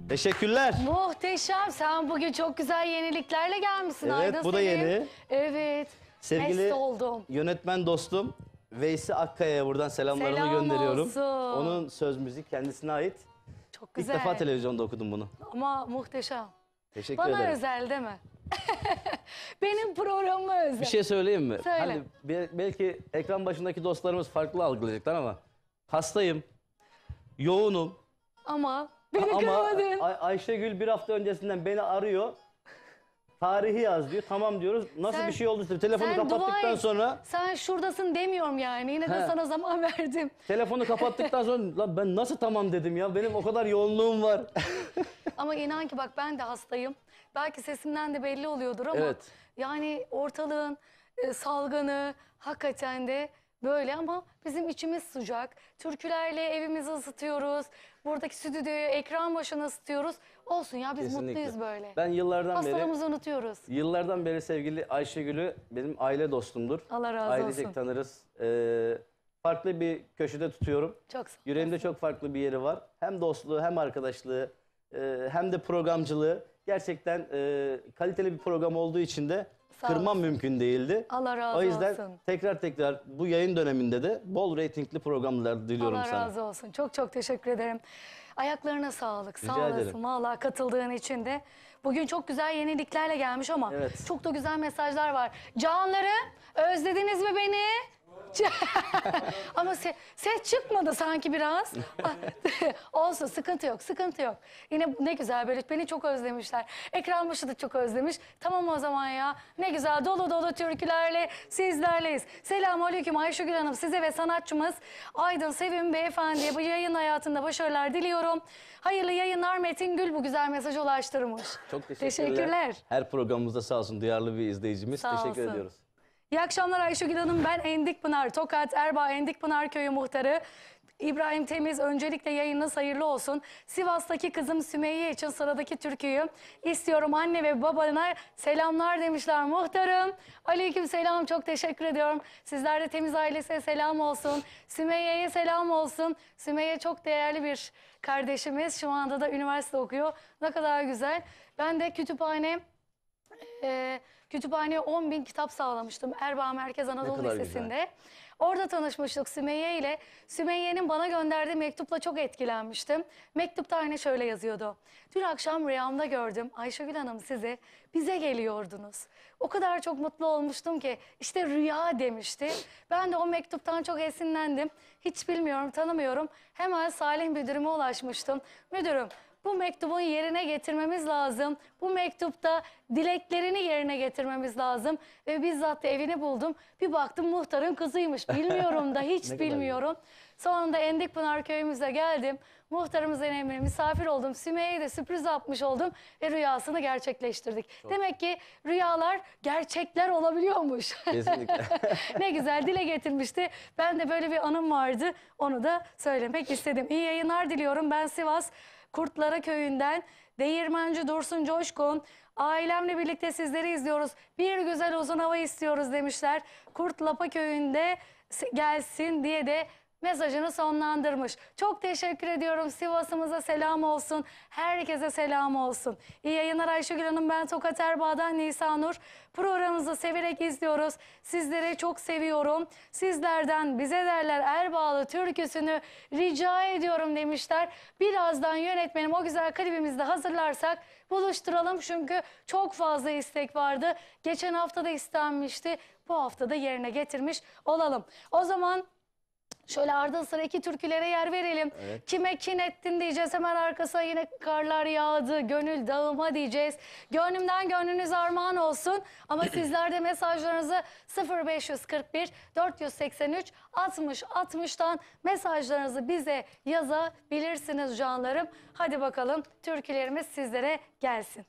Teşekkürler. Muhteşem. Sen bugün çok güzel yeniliklerle gelmişsin. Evet, Ayda bu da Selim. yeni. Evet. Sevgili Mest oldum. yönetmen dostum Veysi Akkaya'ya buradan selamlarımı Selam gönderiyorum. olsun. Onun söz müzik kendisine ait. Çok güzel. İlk defa televizyonda okudum bunu. Ama muhteşem. Teşekkür Bana ederim. özel değil mi? Benim programıma özel. Bir şey söyleyeyim mi? Söyle. Hani belki ekran başındaki dostlarımız farklı algılayacaklar ama hastayım, yoğunum. Ama beni Ama kırmadın. Ayşegül bir hafta öncesinden beni arıyor. Tarihi yaz diyor. Tamam diyoruz. Nasıl Sen- bir şey oldu işte. Telefonu sen dua kapattıktan et. sonra Sen şuradasın demiyorum yani. Yine de He. sana zaman verdim. telefonu kapattıktan sonra lan ben nasıl tamam dedim ya. Benim o kadar yoğunluğum var. Ama inan ki bak ben de hastayım. Belki sesimden de belli oluyordur ama Evet. yani ortalığın salgını hakikaten de böyle ama bizim içimiz sıcak. Türkülerle evimizi ısıtıyoruz. Buradaki stüdyoyu ekran başına ısıtıyoruz. Olsun ya biz Kesinlikle. mutluyuz böyle. Ben Hastalığımızı unutuyoruz. yıllardan beri sevgili Ayşegül'ü benim aile dostumdur. Allah razı Ailecek olsun. tanırız. Farklı bir köşede tutuyorum. Çok sağ ol. Yüreğimde çok farklı bir yeri var. Hem dostluğu hem arkadaşlığı hem de programcılığı. Gerçekten kaliteli bir program olduğu için de Sağ kırmam olasın. mümkün değildi. Allah razı O yüzden olsun. tekrar bu yayın döneminde de bol reytingli programlar diliyorum Allah sana. razı olsun. Çok çok teşekkür ederim. Ayaklarına sağlık. Sağ Rica olasın. ederim. Vallahi katıldığın için de. Bugün çok güzel yeniliklerle gelmiş ama Evet. çok da güzel mesajlar var. Canlarım, özlediniz mi beni? Ama ses çıkmadı sanki biraz. Olsun, sıkıntı yok, sıkıntı yok. Yine ne güzel böyle beni çok özlemişler. Ekran başı da çok özlemiş. Tamam o zaman ya. Ne güzel dolu dolu türkülerle sizlerleyiz. Selamünaleyküm Ayşegül Hanım, size ve sanatçımız Aydın Sevim Beyefendi'ye bu yayın hayatında başarılar diliyorum. Hayırlı yayınlar. Metin Gül bu güzel mesajı ulaştırmış. Çok teşekkürler. Teşekkürler. Her programımızda sağ olsun duyarlı bir izleyicimiz. Sağ Teşekkür olsun. ediyoruz. İyi akşamlar Ayşegül Hanım. Ben Endikpınar, Tokat, Erbaa Endikpınar Köyü muhtarı. İbrahim Temiz, öncelikle yayınınız hayırlı olsun. Sivas'taki kızım Sümeyye için sıradaki türküyü istiyorum. Anne ve babana selamlar demişler muhtarım. Aleyküm selam, çok teşekkür ediyorum. Sizler de Temiz ailesine selam olsun. Sümeyye'ye selam olsun. Sümeyye çok değerli bir kardeşimiz. Şu anda da üniversite okuyor. Ne kadar güzel. Ben de kütüphaneye 10.000 kitap sağlamıştım Erbaa Merkez Anadolu kadar Lisesi'nde. Orada tanışmıştık Sümeyye ile. Sümeyye'nin bana gönderdiği mektupla çok etkilenmiştim. Mektupta aynı şöyle yazıyordu. Dün akşam rüyamda gördüm Ayşegül Hanım sizi, bize geliyordunuz. O kadar çok mutlu olmuştum ki işte rüya demişti. Ben de o mektuptan çok esinlendim. Hiç bilmiyorum, tanımıyorum. Hemen Salih müdürüme ulaşmıştım. Müdürüm, bu mektubun yerine getirmemiz lazım. Bu mektupta dileklerini yerine getirmemiz lazım. Ve bizzat da evini buldum. Bir baktım muhtarın kızıymış. Bilmiyorum da hiç kadar bilmiyorum. Sonunda Endikpınar köyümüze geldim. Muhtarımızın evine misafir oldum. Sümeyye'ye de sürpriz yapmış oldum. Ve rüyasını gerçekleştirdik. Demek ki rüyalar gerçekler olabiliyormuş. Kesinlikle. Ne güzel dile getirmişti. Ben de böyle bir anım vardı. Onu da söylemek istedim. İyi yayınlar diliyorum. Ben Sivas Kurtlara Köyü'nden Değirmenci Dursun Coşkun. Ailemle birlikte sizleri izliyoruz. Bir güzel uzun hava istiyoruz demişler. Kurtlapa Köyü'nde gelsin diye de mesajını sonlandırmış. Çok teşekkür ediyorum. Sivas'ımıza selam olsun. Herkese selam olsun. İyi yayınlar Ayşegül Hanım. Ben Tokat Erbaa'dan Nisanur. Programımızı severek izliyoruz. Sizleri çok seviyorum. Sizlerden bize derler Erbağlı türküsünü rica ediyorum demişler. Birazdan yönetmenim o güzel klibimizi de hazırlarsak buluşturalım. Çünkü çok fazla istek vardı. Geçen hafta da istenmişti. Bu hafta da yerine getirmiş olalım. O zaman şöyle ardı sıra iki türkülere yer verelim. Evet. Kime kin ettin diyeceğiz. Hemen arkasına yine karlar yağdı, gönül dağıma diyeceğiz. Gönlümden gönlünüz armağan olsun. Ama sizler de mesajlarınızı 0541 483 60 60'tan mesajlarınızı bize yazabilirsiniz canlarım. Hadi bakalım türkülerimiz sizlere gelsin.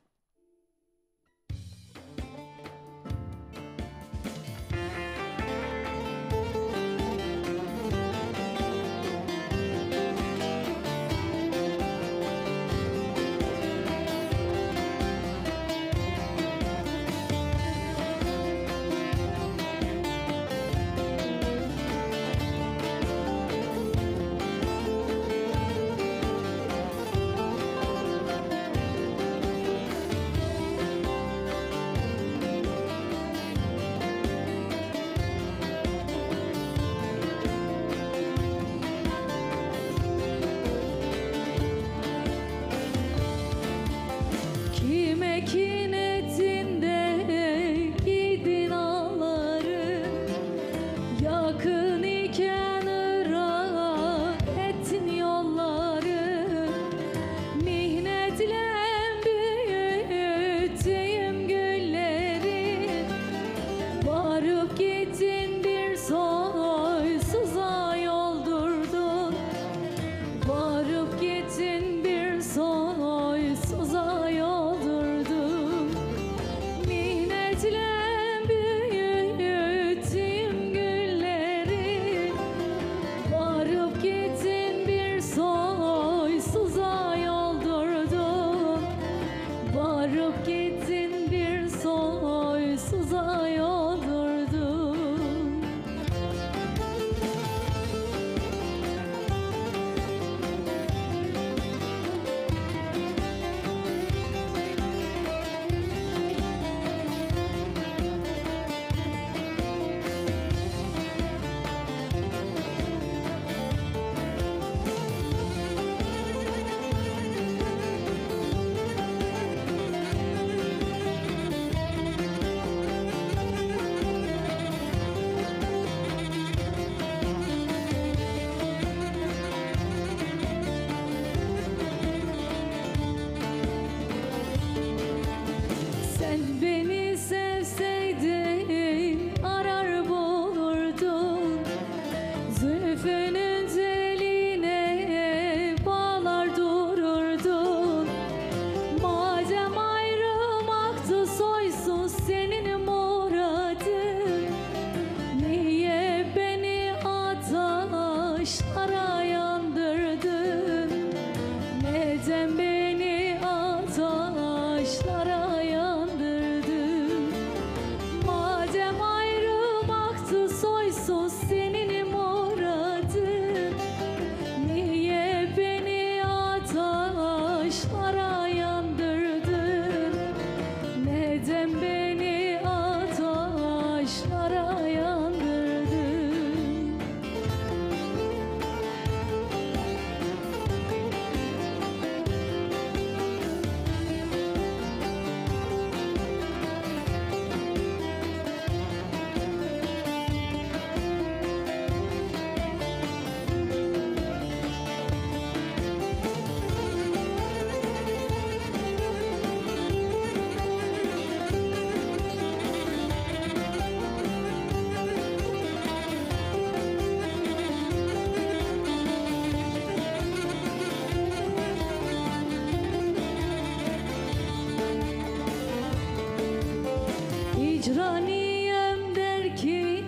Hicraniyem der ki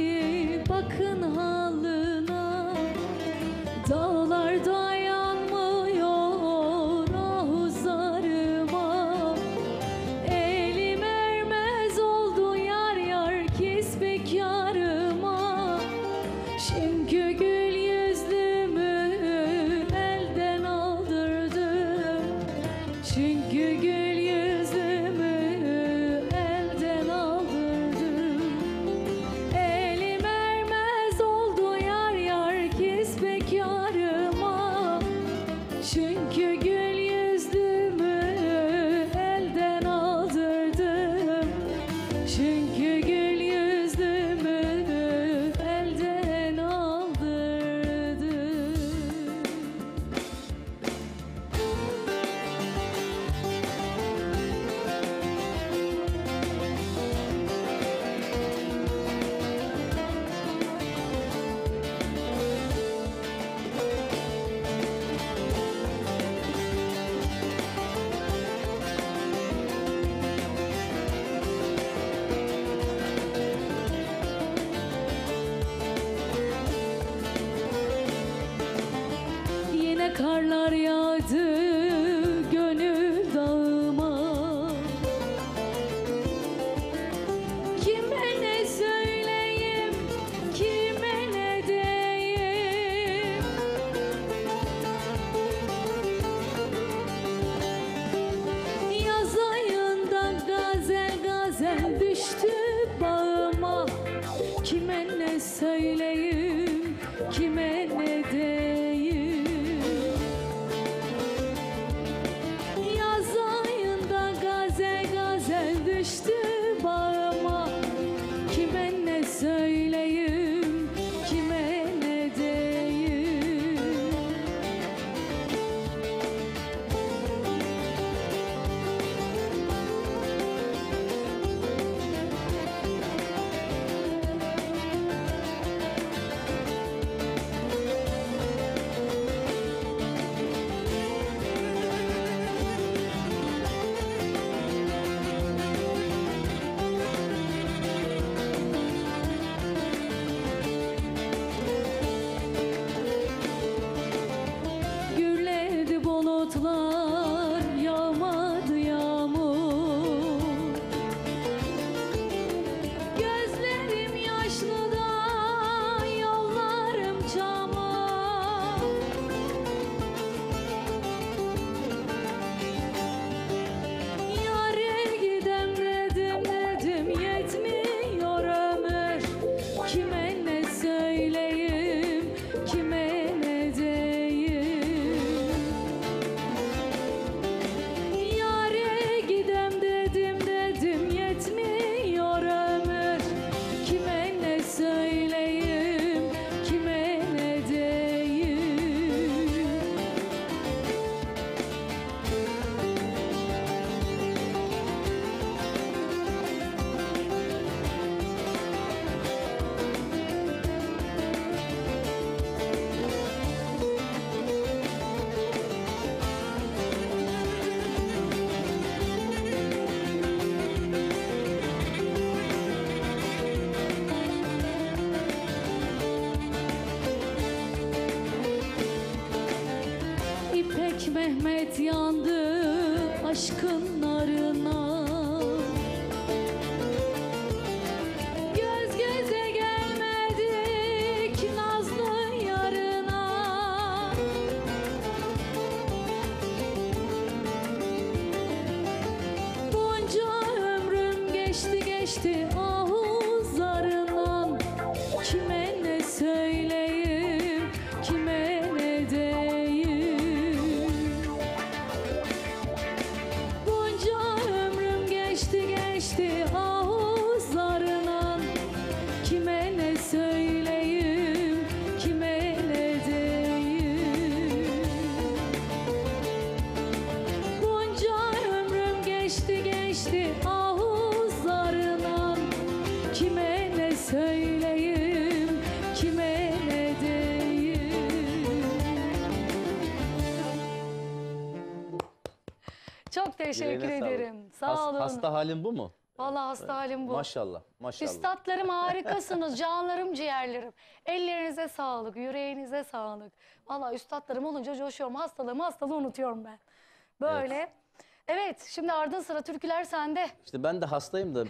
bakın halına, dağlar dayanmıyor ahuzarıma. Elim ermez oldu yar yar kesbek yarıma. Çünkü gül yüzlümü elden aldırdım. Çünkü gül yüzlümü elden aldırdım. Elim ermez oldu yar yar kesbek yarıma. Çünkü gül yüzlümü elden aldırdım. Çünkü gül yüzlümü elden aldırdım. Yine karlar yağdı gönül dağıma. Kime ne söyleyeyim, kime ne diyeyim? Yaz ayında gazel gazel düştü bağıma. Kime ne söyleyeyim, kime ne diyeyim? Yaz ayında gazel gazel düştü bağıma. Kime ne söyleyeyim, kime ne diyeyim? Gürledi bulutlar, yağmadı yağmur. Gözlerim yaşlı da yollarım çamur. Yâre gidem dedim dedim yetmiyor ömür. Kime ne söyleyeyim, kime ne diyeyim? Yâre gidem dedim dedim yetmiyor ömür. Kime ne söyleyeyim, kime ne diyeyim? İpek Mehmet yandı aşkın narına. Göz göze gelmedik nazlı yarına. Bunca ömrüm geçti geçti ahuzlarından. Kime ne söyleyeyim, kime ne diyeyim? Bunca ömrüm geçti geçti ahuzlarından. Kime ne söyleyeyim, kime ne diyeyim? Bunca ömrüm geçti geçti ahuzlarından. Kime ne söyleyeyim, kime ne diyeyim? Çok teşekkür Yüreğine sağlık. ederim. Sağ olun. Hasta halin bu mu? Vallahi hasta halim bu. Maşallah, maşallah. Üstadlarım harikasınız, canlarım, ciğerlerim. Ellerinize sağlık, yüreğinize sağlık. Vallahi üstadlarım olunca coşuyorum. Hastalığı unutuyorum ben. Böyle. Evet, şimdi ardın sıra türküler sende. İşte ben de hastayım da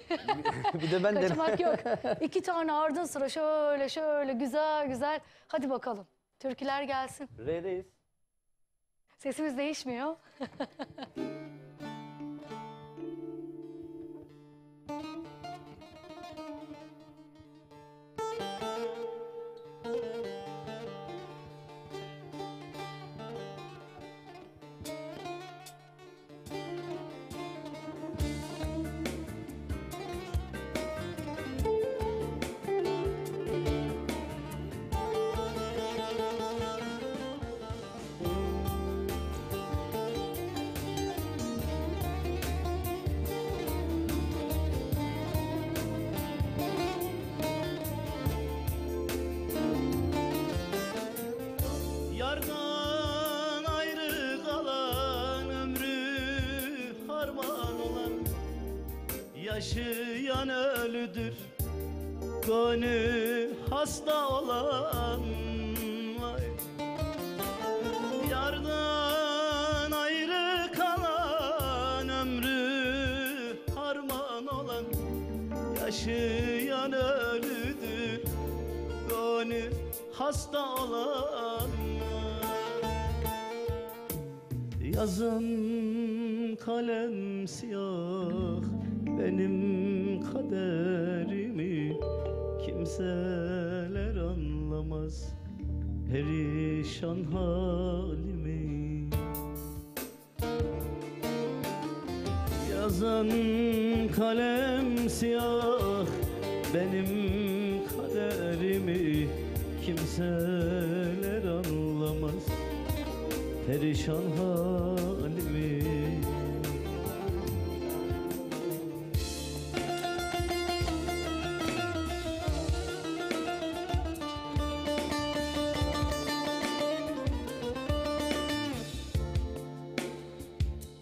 bir de ben de... Kaçmak yok. 2 tane ardın sıra şöyle güzel güzel. Hadi bakalım. Türküler gelsin. R'deyiz. Sesimiz değişmiyor. Yardan ayrı kalan ömrü harman olan, yaşayan ölüdür gönlü hasta olan. Vay. Yardan ayrı kalan ömrü harman olan, yaşayan ölüdür gönlü hasta olan. Yazan kalem siyah benim kaderimi, kimseler anlamaz perişan halimi. Yazan kalem siyah benim kaderimi, kimseler anlamaz perişan halimi.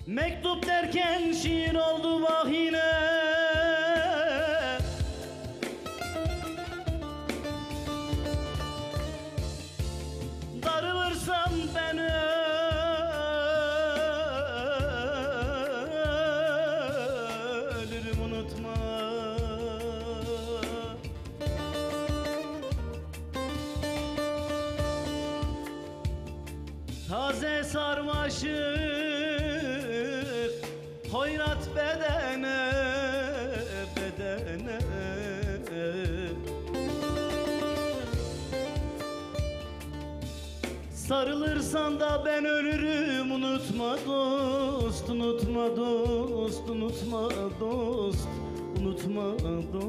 Mektup derken şiir oldu bak yine. Darılırsam ben ölürüm, unutma. Taze sarmaşık hoyrat bedene, bedene. Sarılırsan da ben ölürüm, unutma dost, unutma dost, unutma dost, unutma dost.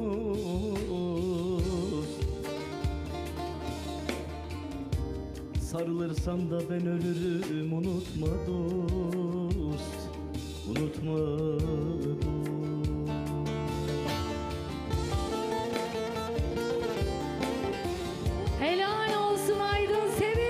Sarılırsan da ben ölürüm, unutma dost, unutma dost. Helal olsun Aydın Sevim.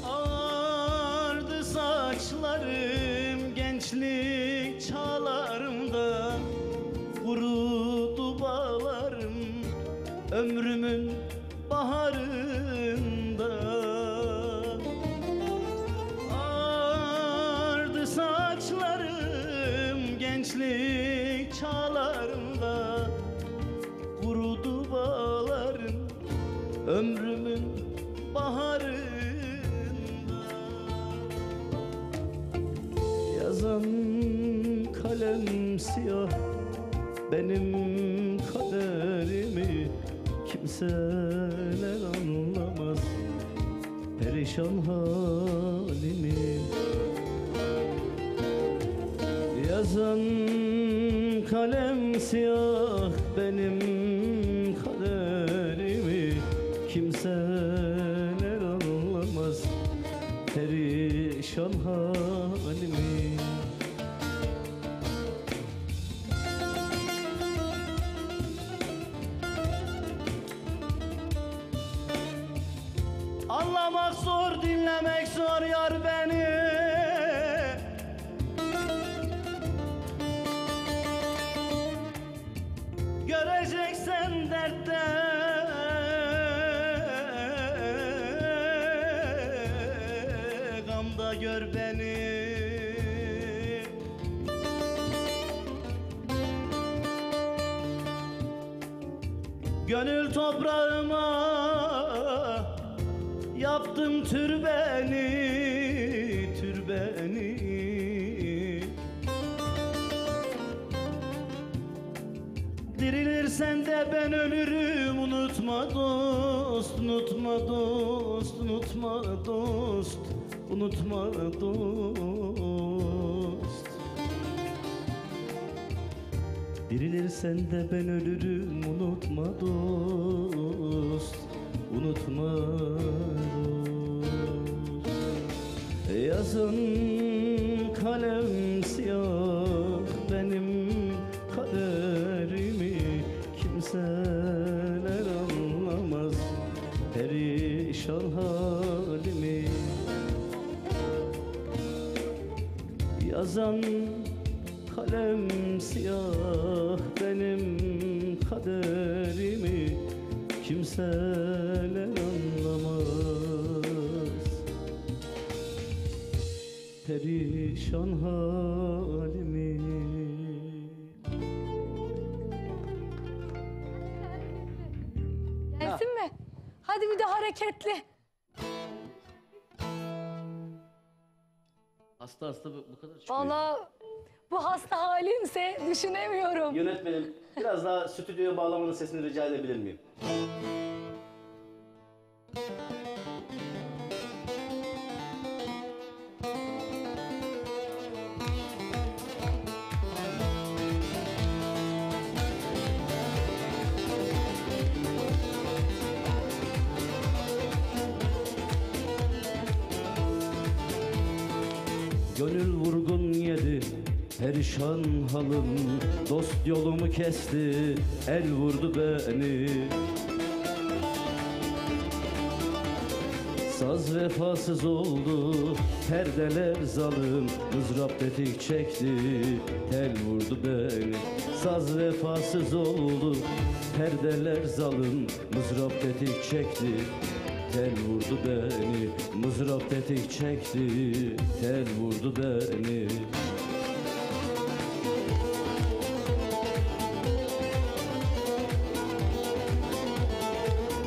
Ağardı saçlarım gençlik çağlarımda, kurudu bağlarım ömrümün baharında. Ağardı saçlarım gençlik çağlarımda, kurudu bağlarım ömrümün baharında. Yazan kalem siyah benim kaderimi, kimseler anlamaz perişan halimi. Yazan kalem siyah benim kaderimi, Sevmek zor yar beni, göreceksen dertte gamda gör beni. Gönül toprağıma yaptım türbeni, türbeni. Dirilirsen de ben ölürüm, unutma dost, unutma dost, unutma dost, unutma dost. Dirilirsen de ben ölürüm, unutma dost, unutma dost. Yazın kalem siyah benim kaderimi, kimseler anlamaz perişan halimi. Yazan kalem siyah benim kaderimi, kimseler anlamaz perişan halimi. Gelsin mi? Hadi bir de hareketli. Hasta bu kadar çıkıyor. Vallahi bu hasta halimse düşünemiyorum. Yönetmenim, biraz daha stüdyoya bağlamanın sesini rica edebilir miyim? Gönül vurgun yedi perişan halım, dost yolumu kesti, el vurdu beni. Saz vefasız oldu, perdeler zalim, mızrap tetik çekti, tel vurdu beni. Saz vefasız oldu, perdeler zalim, mızrap tetik çekti, tel vurdu beni. Mızrap tetik çekti, tel vurdu beni.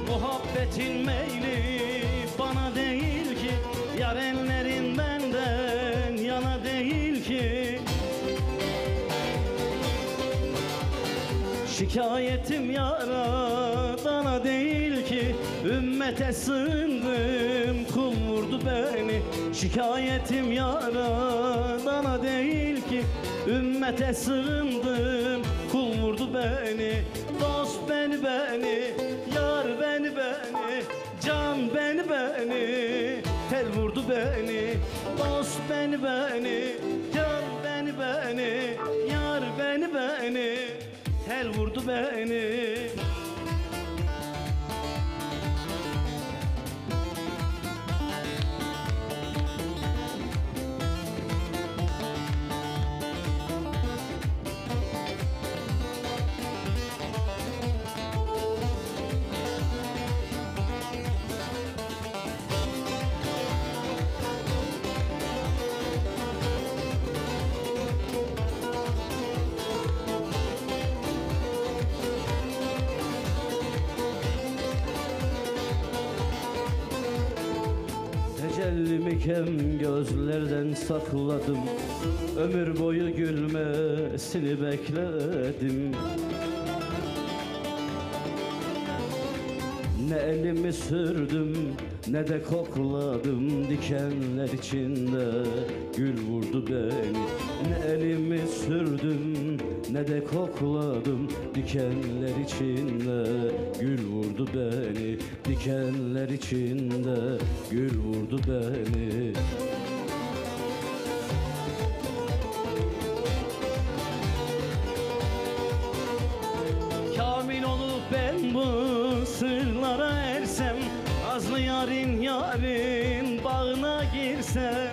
Muhabbetin meyli bana değil ki, yarenlerin benden yana değil ki. Şikayetim yaradana değil ki, ümmete sığındım, kul vurdu beni. Şikayetim yaradana değil ki, ümmete sığındım, kul vurdu beni. Dost beni, yar beni, can beni, tel vurdu beni. Dost beni, can beni, yar beni, tel vurdu beni. Tecellimi kem gözlerden sakladım, ömür boyu gülmesini bekledim. Ne elimi sürdüm ne de kokladım, dikenler içinde gül vurdu beni. Ne elimi sürdüm ne de kokladım, dikenler içinde gül vurdu beni. Dikenler içinde gül vurdu beni. Kamil olup ben bu sırlara ersem, Nazlı yarin yarin bağına girse,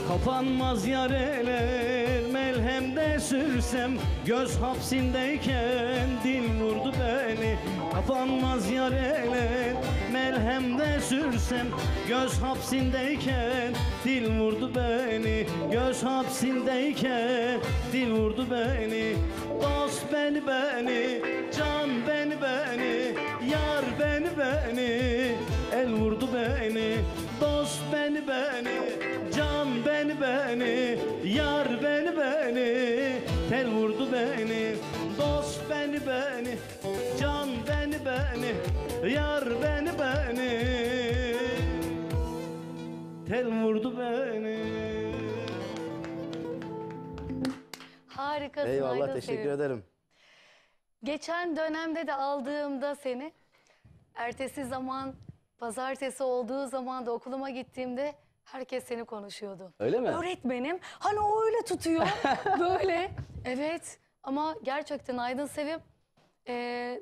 kapanmaz yareler melhemde sürsem, göz hapsindeyken dil vurdu beni. Kapanmaz yareler melhemde sürsem, göz hapsindeyken dil vurdu beni. Göz hapsindeyken dil vurdu beni. Dost beni, can beni, yar beni, el vurdu beni. Dost beni, can beni, yar beni, tel vurdu beni. Dost beni, can beni, yar beni, tel vurdu beni. Harikasın Eyvallah, Aydın teşekkür Sevim. ederim. Geçen dönemde de aldığımda seni, ertesi zaman, pazartesi olduğu zaman da okuluma gittiğimde herkes seni konuşuyordu. Öyle mi? Öğretmenim, hani o öyle tutuyor, böyle. Evet, ama gerçekten Aydın Sevim,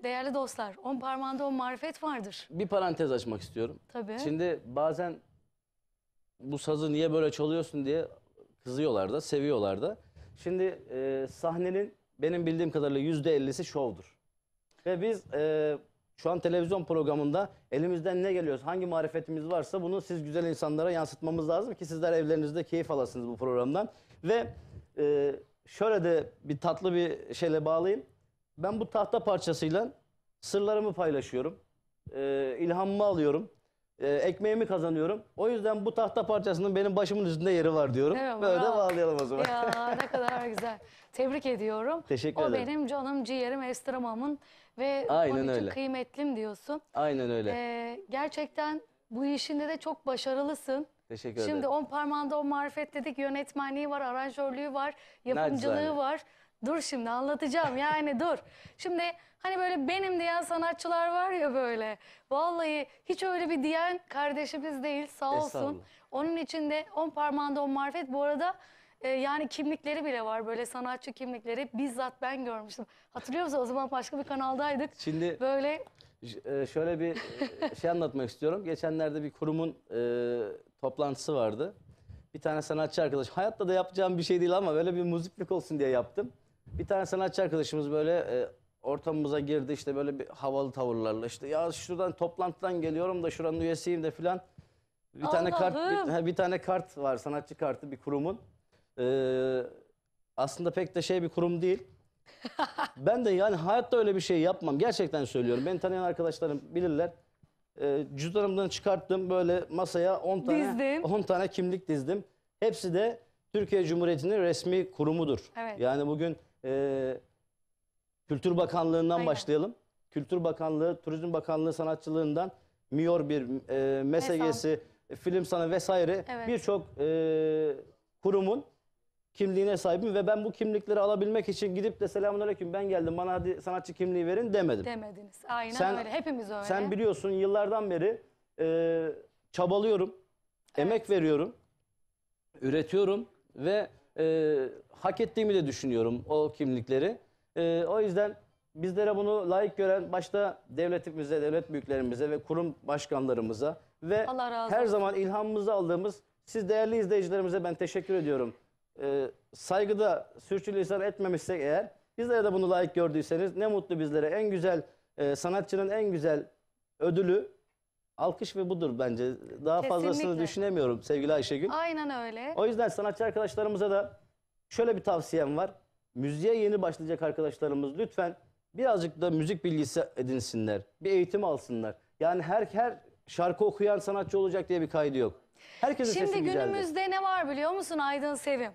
değerli dostlar, 10 parmağında 10 marifet vardır. Bir parantez açmak istiyorum. Tabii. Şimdi bazen bu sazı niye böyle çalıyorsun diye kızıyorlar da, seviyorlar da. Şimdi sahnenin benim bildiğim kadarıyla %50'si şovdur. Ve biz şu an televizyon programında elimizden ne geliyorsa, hangi marifetimiz varsa bunu siz güzel insanlara yansıtmamız lazım ki sizler evlerinizde keyif alasınız bu programdan. Ve şöyle de bir tatlı bir şeyle bağlayayım. Ben bu tahta parçasıyla sırlarımı paylaşıyorum. İlhamımı alıyorum. Ekmeğimi kazanıyorum. O yüzden bu tahta parçasının benim başımın üstünde yeri var diyorum. Evet, Böyle de bravo. bağlayalım o zaman. Ya ne kadar güzel. Tebrik ediyorum. Teşekkür o ederim. benim canım, ciğerim, ekstremamın ve Aynen onun için öyle. kıymetlim diyorsun. Aynen öyle. Gerçekten bu işinde de çok başarılısın. Teşekkür Şimdi ederim. 10 parmağında 10 marifet dedik. Yönetmenliği var, aranjörlüğü var, yapımcılığı Nacizane. var. Dur şimdi anlatacağım yani dur. Şimdi hani böyle benim diyen sanatçılar var ya böyle. Vallahi hiç öyle bir diyen kardeşimiz değil, sağ olsun. Estağfurullah. Onun içinde 10 parmağında 10 marifet. Bu arada yani kimlikleri bile var, böyle sanatçı kimlikleri. Bizzat ben görmüştüm. Hatırlıyor musun? O zaman başka bir kanaldaydık. Şimdi Böyle şöyle bir şey anlatmak istiyorum. Geçenlerde bir kurumun toplantısı vardı. Bir tane sanatçı arkadaş, hayatta da yapacağım bir şey değil ama böyle bir muziplik olsun diye yaptım. Bir tane sanatçı arkadaşımız böyle ortamımıza girdi, işte böyle bir havalı tavırlarla, işte ya şuradan toplantıdan geliyorum da şuranın üyesiyim de filan. Bir tane kart, Allah'ım. bir tane kart var, sanatçı kartı bir kurumun. Aslında pek de şey bir kurum değil. Ben de yani hayatta öyle bir şey yapmam. Gerçekten söylüyorum. Beni tanıyan arkadaşlarım bilirler. Cüzdanımdan çıkarttım, böyle masaya 10 tane Dizdim. 10 tane kimlik dizdim. Hepsi de Türkiye Cumhuriyeti'nin resmi kurumudur. Evet. Yani bugün Kültür Bakanlığı'ndan Aynen. başlayalım. Kültür Bakanlığı, Turizm Bakanlığı sanatçılığından MİOR bir MESEG'si, film sanatı vesaire Evet. birçok kurumun kimliğine sahibim ve ben bu kimlikleri alabilmek için gidip de selamünaleyküm ben geldim bana hadi sanatçı kimliği verin demedim. demediniz. Aynen Sen- öyle. Hepimiz öyle. Sen biliyorsun yıllardan beri çabalıyorum, emek veriyorum, üretiyorum ve hak ettiğimi de düşünüyorum o kimlikleri. O yüzden bizlere bunu layık gören başta devletimize, devlet büyüklerimize ve kurum başkanlarımıza ve Allah razı her olsun. zaman ilhamımızı aldığımız siz değerli izleyicilerimize ben teşekkür ediyorum. Saygıda sürçülisan etmemişsek eğer, bizlere de bunu layık gördüyseniz ne mutlu bizlere. En güzel sanatçının en güzel ödülü alkış ve budur bence. Daha fazlasını Kesinlikle. düşünemiyorum sevgili Ayşegül. Aynen öyle. O yüzden sanatçı arkadaşlarımıza da şöyle bir tavsiyem var. Müziğe yeni başlayacak arkadaşlarımız lütfen birazcık da müzik bilgisi edinsinler. Bir eğitim alsınlar. Yani her şarkı okuyan sanatçı olacak diye bir kaydı yok. Herkesin Şimdi sesi güzeldir. günümüzde ne var biliyor musun Aydın Sevim?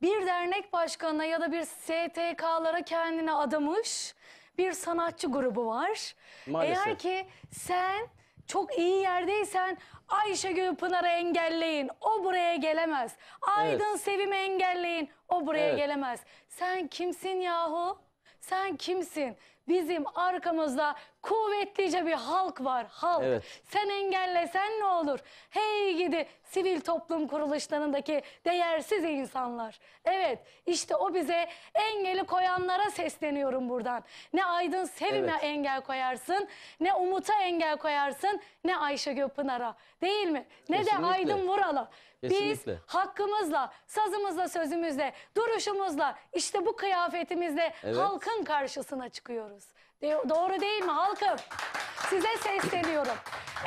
Bir dernek başkanına ya da bir STK'lara kendine adamış bir sanatçı grubu var. Maalesef. Eğer ki sen çok iyi yerdeysen Ayşegül Pınar'ı engelleyin. O buraya gelemez. Aydın Evet. Sevim'i engelleyin. O buraya Evet. gelemez. Sen kimsin yahu? Sen kimsin? Bizim arkamızda kuvvetlice bir halk var. Halk. Evet. Sen engellesen ne olur? Hey gidi sivil toplum kuruluşlarındaki değersiz insanlar. Evet, işte o bize engeli koyanlara sesleniyorum buradan. Ne Aydın Sevim'e Evet. engel koyarsın, ne Umut'a engel koyarsın, ne Ayşe Göpınar'a. Değil mi? Ne de Kesinlikle. Aydın Vural'a. Biz Kesinlikle. hakkımızla, sazımızla, sözümüzle, duruşumuzla, işte bu kıyafetimizle Evet. halkın karşısına çıkıyoruz. Doğru değil mi halkım? Size sesleniyorum.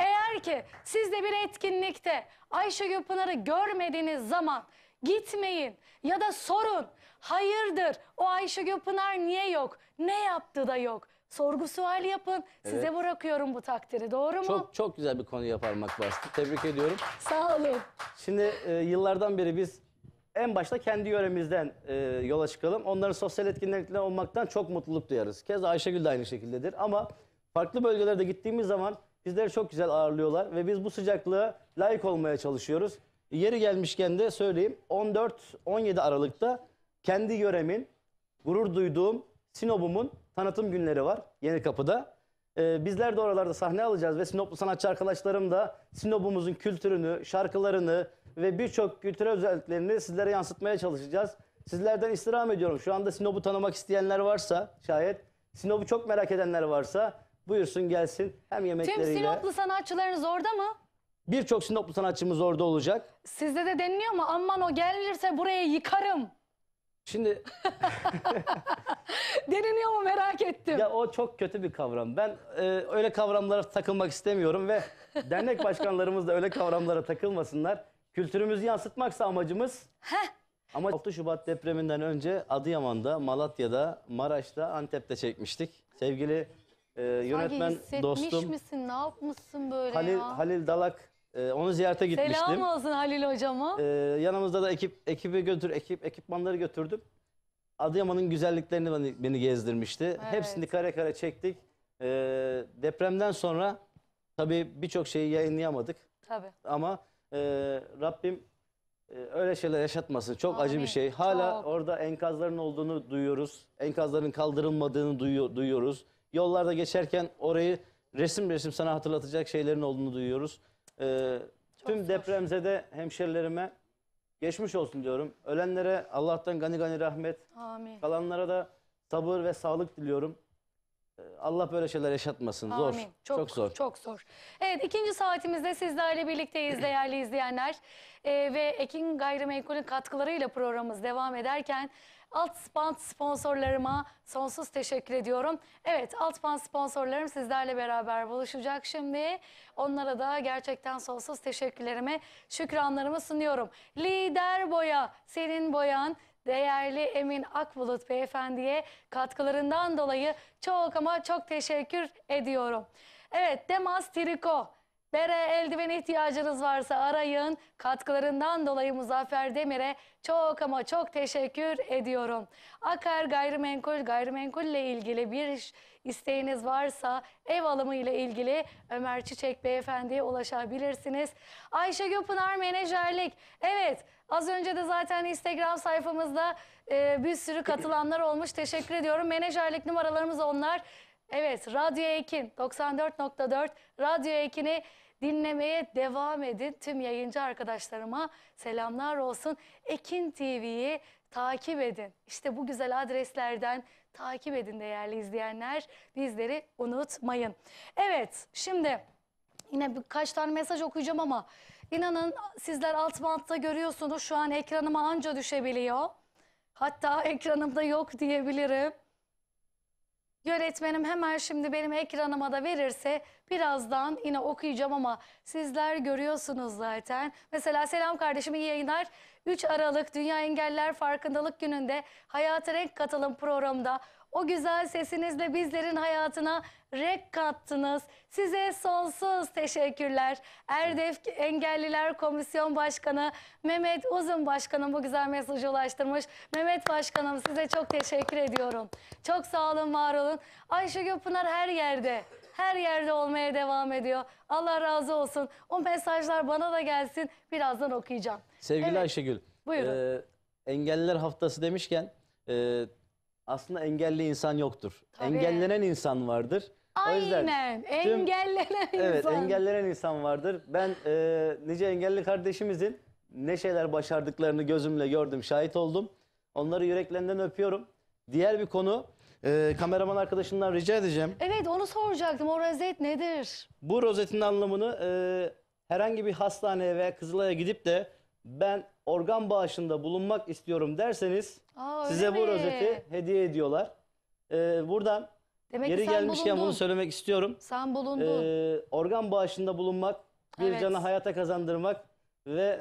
Eğer ki siz de bir etkinlikte Ayşe Göpınar'ı görmediğiniz zaman gitmeyin ya da sorun. Hayırdır o Ayşe Göpınar niye yok? Ne yaptı da yok? Sorgu sual yapın. Size Evet. bırakıyorum bu takdiri. Doğru mu? Çok çok güzel bir konuya parmak bastı. Tebrik ediyorum. Sağ olun. Şimdi yıllardan beri biz en başta kendi yöremizden yola çıkalım. Onların sosyal etkinliklerinde olmaktan çok mutluluk duyarız. Keza Ayşegül de aynı şekildedir. Ama farklı bölgelerde gittiğimiz zaman bizleri çok güzel ağırlıyorlar. Ve biz bu sıcaklığa layık olmaya çalışıyoruz. Yeri gelmişken de söyleyeyim. 14-17 Aralık'ta kendi yöremin, gurur duyduğum Sinop'umun tanıtım günleri var Yenikapı'da. Bizler de oralarda sahne alacağız ve Sinoplu sanatçı arkadaşlarım da Sinop'umuzun kültürünü, şarkılarını ve birçok kültürel özelliklerini sizlere yansıtmaya çalışacağız. Sizlerden istirham ediyorum. Şu anda Sinop'u tanımak isteyenler varsa şayet, Sinop'u çok merak edenler varsa buyursun gelsin. Hem Tüm yemekleriyle. Sinoplu sanatçılarınız orada mı? Birçok Sinoplu sanatçımız orada olacak. Sizde de deniliyor mu? Aman o gelirse burayı yıkarım. Şimdi Deniliyor mu merak ettim. ya o çok kötü bir kavram. Ben öyle kavramlara takılmak istemiyorum ve dernek başkanlarımız da öyle kavramlara takılmasınlar. Kültürümüzü yansıtmaksa amacımız. Ama 6 Şubat depreminden önce Adıyaman'da, Malatya'da, Maraş'ta, Antep'te çekmiştik. Sevgili yönetmen Sanki hissetmiş dostum misin? Ne yapmışsın böyle Halil, ya? Halil Dalak, onu ziyarete gitmiştim. Selam olsun Halil hocama. Yanımızda da ekipmanları götürdüm. Adıyaman'ın güzelliklerini beni gezdirmişti. Evet. Hepsini kare kare çektik. Depremden sonra tabii birçok şeyi yayınlayamadık. Tabii. Ama Rabbim öyle şeyler yaşatmasın. Çok acı Amin. bir şey. Hala Çok. orada enkazların olduğunu duyuyoruz. Enkazların kaldırılmadığını duyuyoruz. Yollarda geçerken orayı resim resim sana hatırlatacak şeylerin olduğunu duyuyoruz. Tüm zor. depremzede hemşerilerime geçmiş olsun diyorum. Ölenlere Allah'tan gani gani rahmet. Amin. Kalanlara da sabır ve sağlık diliyorum. Allah böyle şeyler yaşatmasın. Zor. Amin. Çok zor. Çok zor. Evet, ikinci saatimizde sizlerle birlikteyiz değerli izleyenler. Ve Ekin Gayrimenkul'ün katkılarıyla programımız devam ederken Altbant sponsorlarıma sonsuz teşekkür ediyorum. Evet, Altbant sponsorlarım sizlerle beraber buluşacak şimdi. Onlara da gerçekten sonsuz teşekkürlerimi, şükranlarımı sunuyorum. Lider Boya, senin boyan, değerli Emin Akbulut beyefendiye katkılarından dolayı çok ama çok teşekkür ediyorum. Evet, Demas Triko. Bere eldiven ihtiyacınız varsa arayın. Katkılarından dolayı Muzaffer Demir'e çok ama çok teşekkür ediyorum. Akar gayrimenkulle ilgili bir isteğiniz varsa ev alımı ile ilgili Ömer Çiçek beyefendiye ulaşabilirsiniz. Ayşe Göpınar menajerlik. Evet, az önce de zaten Instagram sayfamızda bir sürü katılanlar olmuş. Teşekkür ediyorum. Menajerlik numaralarımız onlar. Evet, Radyo Ekin 94.4 Radyo Ekin'i dinlemeye devam edin. Tüm yayıncı arkadaşlarıma selamlar olsun. Ekin TV'yi takip edin. İşte bu güzel adreslerden takip edin değerli izleyenler. Bizleri unutmayın. Evet, şimdi yine birkaç tane mesaj okuyacağım ama inanın sizler alt bantta görüyorsunuz. Şu an ekranıma anca düşebiliyor. Hatta ekranımda yok diyebilirim. Yönetmenim hemen şimdi benim ekranıma da verirse birazdan yine okuyacağım ama sizler görüyorsunuz zaten. Mesela selam kardeşim, iyi yayınlar. 3 Aralık Dünya Engelliler Farkındalık Günü'nde Hayata Renk Katalım programda o güzel sesinizle bizlerin hayatına renk kattınız. Size sonsuz teşekkürler. Erdef Engelliler Komisyon Başkanı Mehmet Uzun Başkanım bu güzel mesajı ulaştırmış. Mehmet Başkanım size çok teşekkür ediyorum. Çok sağ olun, var olun. Ayşe Göpınar her yerde. Her yerde olmaya devam ediyor. Allah razı olsun. O mesajlar bana da gelsin. Birazdan okuyacağım. Sevgili Evet. Ayşegül, Buyurun. Engelliler Haftası demişken aslında engelli insan yoktur. Tabii. Engellenen insan vardır. O yüzden Aynen. tüm- Engellenen Evet, insan. engellenen insan vardır. Ben nice engelli kardeşimizin ne şeyler başardıklarını gözümle gördüm, şahit oldum. Onları yüreklerinden öpüyorum. Diğer bir konu, kameraman arkadaşımdan rica edeceğim. Evet, onu soracaktım. O rozet nedir? Bu rozetin anlamını herhangi bir hastaneye veya Kızılay'a gidip de ben organ bağışında bulunmak istiyorum derseniz Aa, öyle size bu mi? rozeti hediye ediyorlar. Buradan Demek ki yeri sen gelmişken bulundun. bunu söylemek istiyorum. Sen bulundun. Organ bağışında bulunmak, bir Evet. canı hayata kazandırmak ve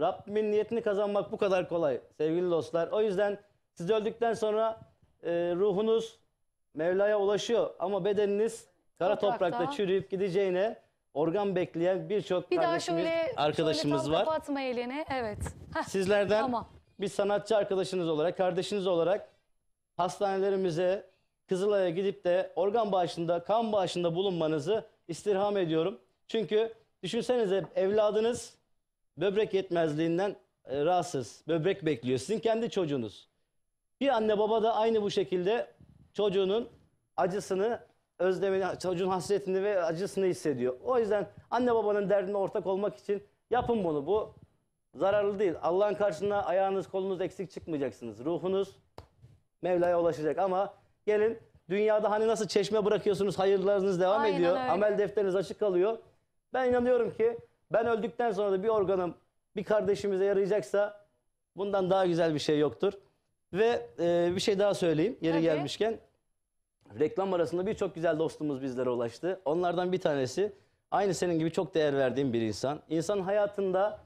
Rabbimin niyetini kazanmak bu kadar kolay sevgili dostlar. O yüzden siz öldükten sonra ruhunuz Mevla'ya ulaşıyor ama bedeniniz kara Toprakta. toprakta çürüyüp gideceğine organ bekleyen birçok Bir daha kardeşimiz, şöyle arkadaşımız şöyle tam var. kapatma elini. Evet. Heh, Sizlerden tamam. bir sanatçı arkadaşınız olarak, kardeşiniz olarak hastanelerimize, Kızılay'a gidip de organ bağışında, kan bağışında bulunmanızı istirham ediyorum. Çünkü düşünsenize evladınız böbrek yetmezliğinden rahatsız, böbrek bekliyor. Sizin kendi çocuğunuz. Bir anne baba da aynı bu şekilde çocuğunun acısını, özlemini, çocuğun hasretini ve acısını hissediyor. O yüzden anne babanın derdine ortak olmak için yapın bunu. Bu zararlı değil. Allah'ın karşısına ayağınız kolunuz eksik çıkmayacaksınız. Ruhunuz Mevla'ya ulaşacak ama gelin dünyada hani nasıl çeşme bırakıyorsunuz hayırlarınız devam Aynen ediyor. öyle. Amel defteriniz açık kalıyor. Ben inanıyorum ki ben öldükten sonra da bir organım bir kardeşimize yarayacaksa bundan daha güzel bir şey yoktur. Ve bir şey daha söyleyeyim yeri Tabii. gelmişken. Reklam arasında birçok güzel dostumuz bizlere ulaştı. Onlardan bir tanesi aynı senin gibi çok değer verdiğim bir insan. İnsan hayatında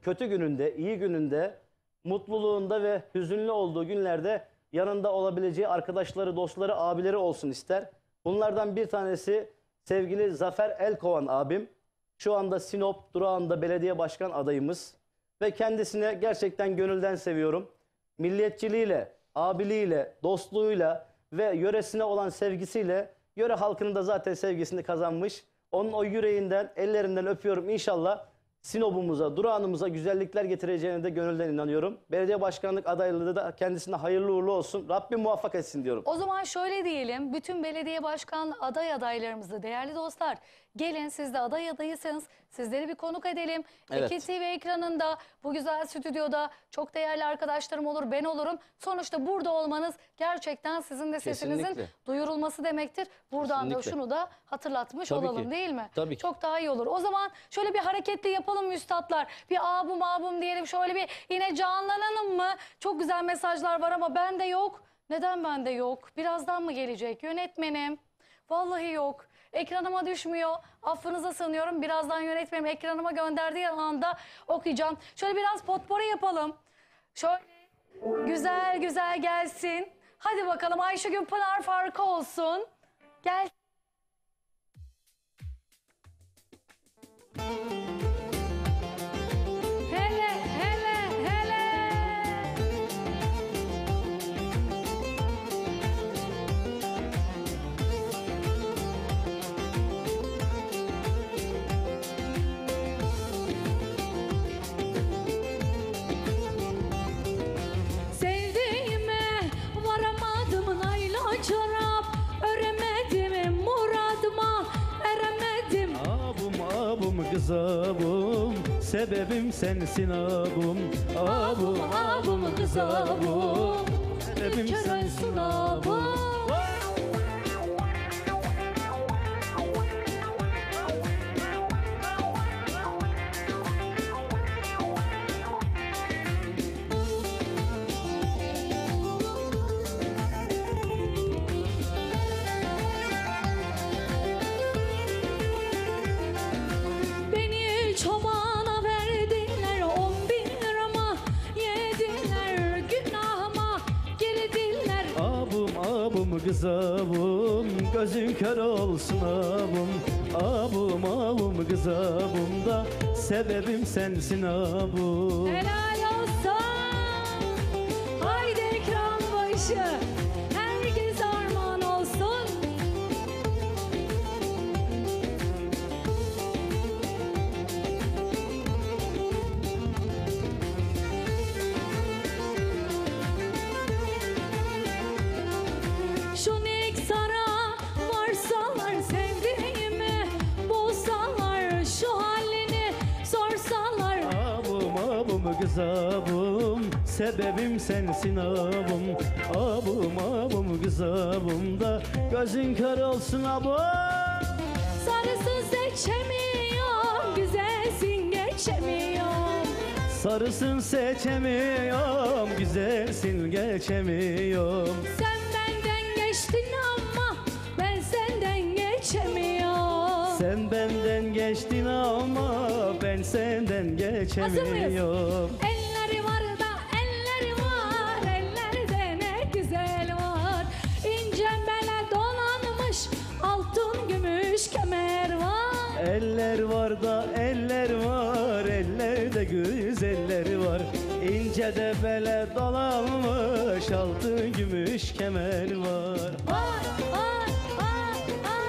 kötü gününde, iyi gününde, mutluluğunda ve hüzünlü olduğu günlerde yanında olabileceği arkadaşları, dostları, abileri olsun ister. Bunlardan bir tanesi sevgili Zafer Elkovan abim. Şu anda Sinop durağında belediye başkan adayımız. Ve kendisine gerçekten gönülden seviyorum. Milliyetçiliğiyle, abiliğiyle, dostluğuyla ve yöresine olan sevgisiyle yöre halkının da zaten sevgisini kazanmış. Onun o yüreğinden, ellerinden öpüyorum. İnşallah Sinop'umuza, durağımıza güzellikler getireceğine de gönülden inanıyorum. Belediye başkanlık adaylığı da kendisine hayırlı uğurlu olsun. Rabbim muvaffak etsin diyorum. O zaman şöyle diyelim. Bütün belediye başkan adaylarımızı, değerli dostlar, gelin siz de adayısınız. Sizleri bir konuk edelim. Evet. Eki TV ekranında, bu güzel stüdyoda çok değerli arkadaşlarım olur, ben olurum. Sonuçta burada olmanız gerçekten sizin de sesinizin Kesinlikle. duyurulması demektir. Buradan da Kesinlikle. şunu da hatırlatmış Tabii olalım ki. değil mi? Tabii ki. Çok daha iyi olur. O zaman şöyle bir hareketli yapalım mı üstadlar? Bir abum diyelim, şöyle bir yine canlanalım mı? Çok güzel mesajlar var ama bende yok. Neden bende yok? Birazdan mı gelecek yönetmenim? Vallahi yok. Ekranıma düşmüyor. Affınıza sığınıyorum. Birazdan yönetmenim ekranıma gönderdiği anda okuyacağım. Şöyle biraz potpori yapalım. Şöyle güzel güzel gelsin. Hadi bakalım Ayşegül Pınar farkı olsun. Gel. Hele hele hele. Sevdiğime varamadım nayla çorap, öremedim muradıma eremedim. Abum kız abum, sebebim sensin abum. Abum kız abum, sebebim sensin abum. Beni çobana verdiler 10.000 liramı, yediler günahıma girdiler. Abum kız abum, gözün kör olsun abum. Abum kız abum da sebebim sensin abum. Helal olsun. Haydi ekran başı. Herkes armağan olsun. Şu Niksar'a var kız abım, sebebim sensin abım. Abım abım kız abım da gözün kör olsun abım. Sarısın seçemiyorum, güzelsin geçemiyorum. Sarısın seçemiyorum, güzelsin geçemiyorum. Sen benden geçtin ama ben senden geçemiyorum. Sen benden geçtin ama ben senden geçemiyorum. Elleri var da elleri var, ellerde ne güzel var. İnce bele dolanmış altın gümüş kemer var. Eller var da eller var, ellerde güzeller var. İnce de bele dolanmış altın gümüş kemer var. Var, var, var, var.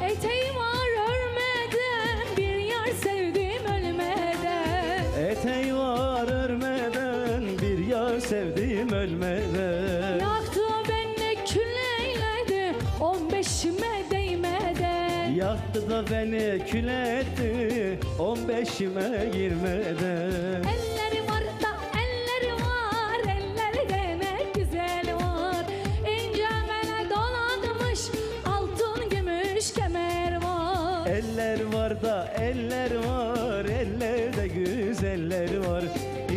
Eteğim var örmeden, bir yar sevdim ölmeden. Eteği var örmeden, bir yar sevdim ölmeden. Yaktı beni kül eyledi, 15'ime değmeden. Yaktı da beni kül etti, 15'ime girmeden. Elleri var da elleri var, ellerde ne güzel var. İnce bele dolanmış altın gümüş kemer var. Eller var da eller var, ellerde güzeller var.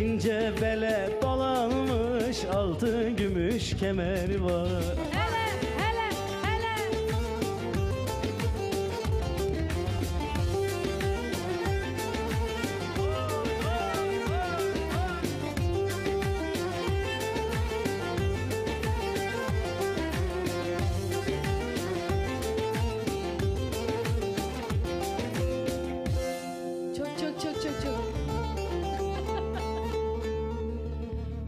İnce bele dolanmış altın gümüş kemer var. Hele hele hele. Çok çok çok çok çok.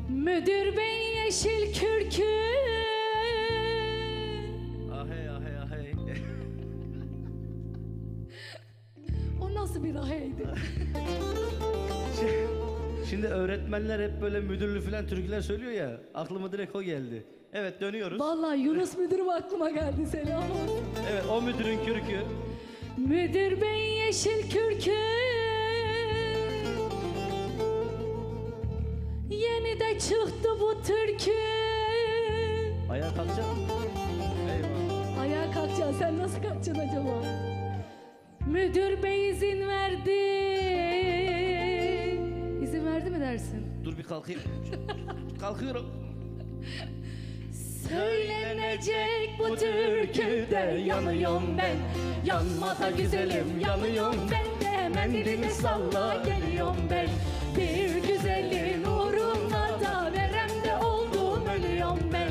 Müdür bey yeşil kürkü. Ahey ahey ahey. O nasıl bir aheydi? Şimdi öğretmenler hep böyle müdürlü falan türküler söylüyor ya. Aklıma direkt o geldi. Evet, dönüyoruz. Vallahi Yunus müdürüm aklıma geldi, selam olsun. Evet, o müdürün kürkü. Müdür bey yeşil kürkü. Yeni de çıktı bu türkü. Ayağa kalkacak mı? Eyvah. Ayağa kalkacaksın, sen nasıl kalkacaksın acaba? Müdür bey izin verdi. İzin verdi mi dersin? Dur bir kalkayım. Kalkıyorum. Söylenecek bu türküde yanıyorum ben. Yanma da güzelim yanıyorum ben de. Hemen dilini salla geliyorum ben. Bir güzelin uğruna da verem de oldum ölüyorum ben.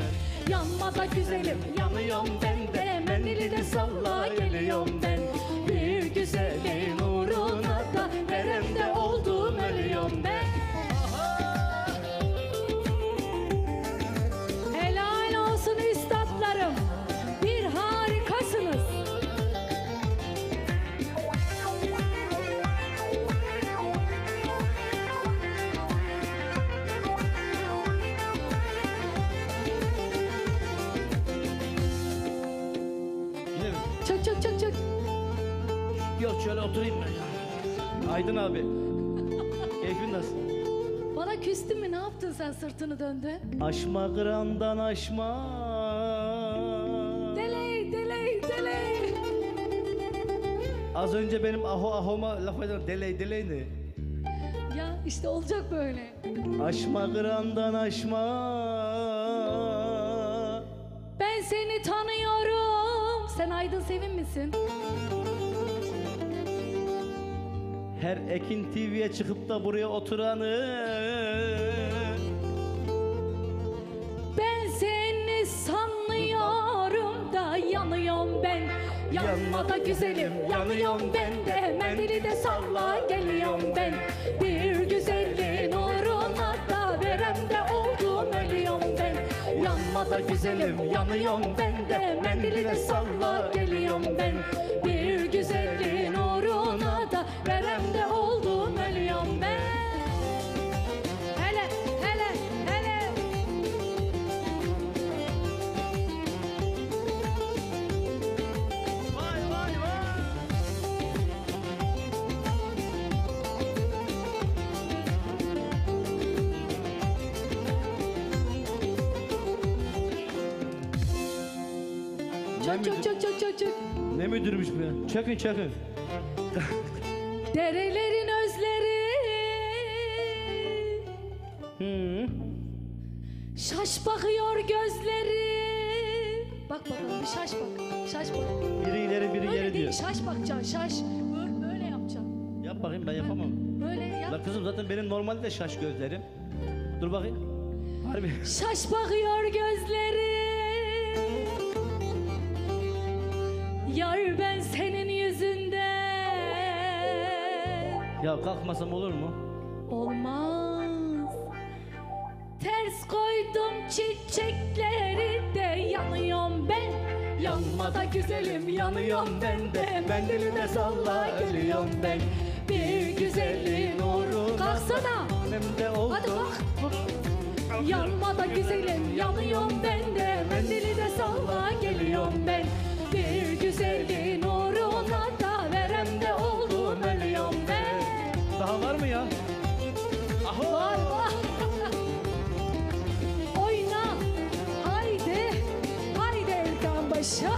Yanma da güzelim yanıyorum ben de. Hemen dilini salla geliyorum ben. Bir güzelin uğruna da verem de oldum ölüyorum ben. Helal olsun üstadlarım. Bir harikasınız. Yine mi? Çok çok çok çok. Yok, şöyle oturayım ben ya. Aydın abi. Keyfin nasıl? Bana küstün mü? Ne yaptın sen, sırtını döndün? Aşma grandan aşma. Deley deley deley. Az önce benim ahoma laf eden deley ne? Ya işte olacak böyle. Aşma grandan aşma. Ben seni tanıyorum. Sen Aydın Sevim misin? Her Ekin TV'ye çıkıp da buraya oturanı. Ben seni sanıyorum da yanıyorum ben. Yanma da güzelim yanıyorum ben de. Hemen dili de salla geliyorum ben. Bir güzelliğin uğruna da verem yanmada güzelim yanıyorum ben de, mendili de salla geliyorum ben. Bir güzelliğin uğruna da veremde oldum ölüyorum ben. Hele hele hele. Vay vay vay. Çok. Ne müdürmüş bu ya? Çökün çökün. Derelerin özleri şaş bakıyor gözleri. Bak bakalım bir şaş bak. Şaş bak. Biri ileri biri Böyle geri değil, diyor. şaş bakacaksın şaş. Böyle yapacaksın. Yap bakayım, ben yapamam. Böyle yap. La kızım zaten benim normalde de şaş gözlerim. Dur bakayım. Harbi. Şaş bakıyor gözleri. Yar ben senin yüzünden. Ya kalkmasam olur mu? Olmaz. Ters koydum çiçekleri de yanıyorum ben. Yanma da güzelim yanıyorum ben de. Mendili de salla ölüyorum ben. Bir güzelliğin uğru. Kalksana. Hem de oldu. Hadi kalk. Yanma da güzelim yanıyorum ben de. Mendili de salla geliyorum ben. Bir güzelliğin uğruna da veremde oldum ölüyorum ben. Daha var mı ya? Aho. Var var. Oyna. Haydi. Haydi Erkan Başa.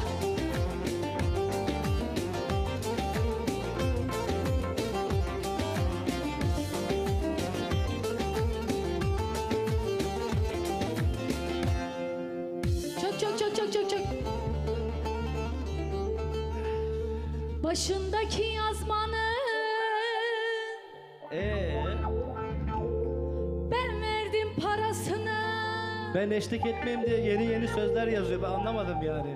Çok. Başındaki yazmanın ben verdim parasını. Ben eşlik etmeyeyim diye yeni sözler yazıyor. Ben anlamadım yani.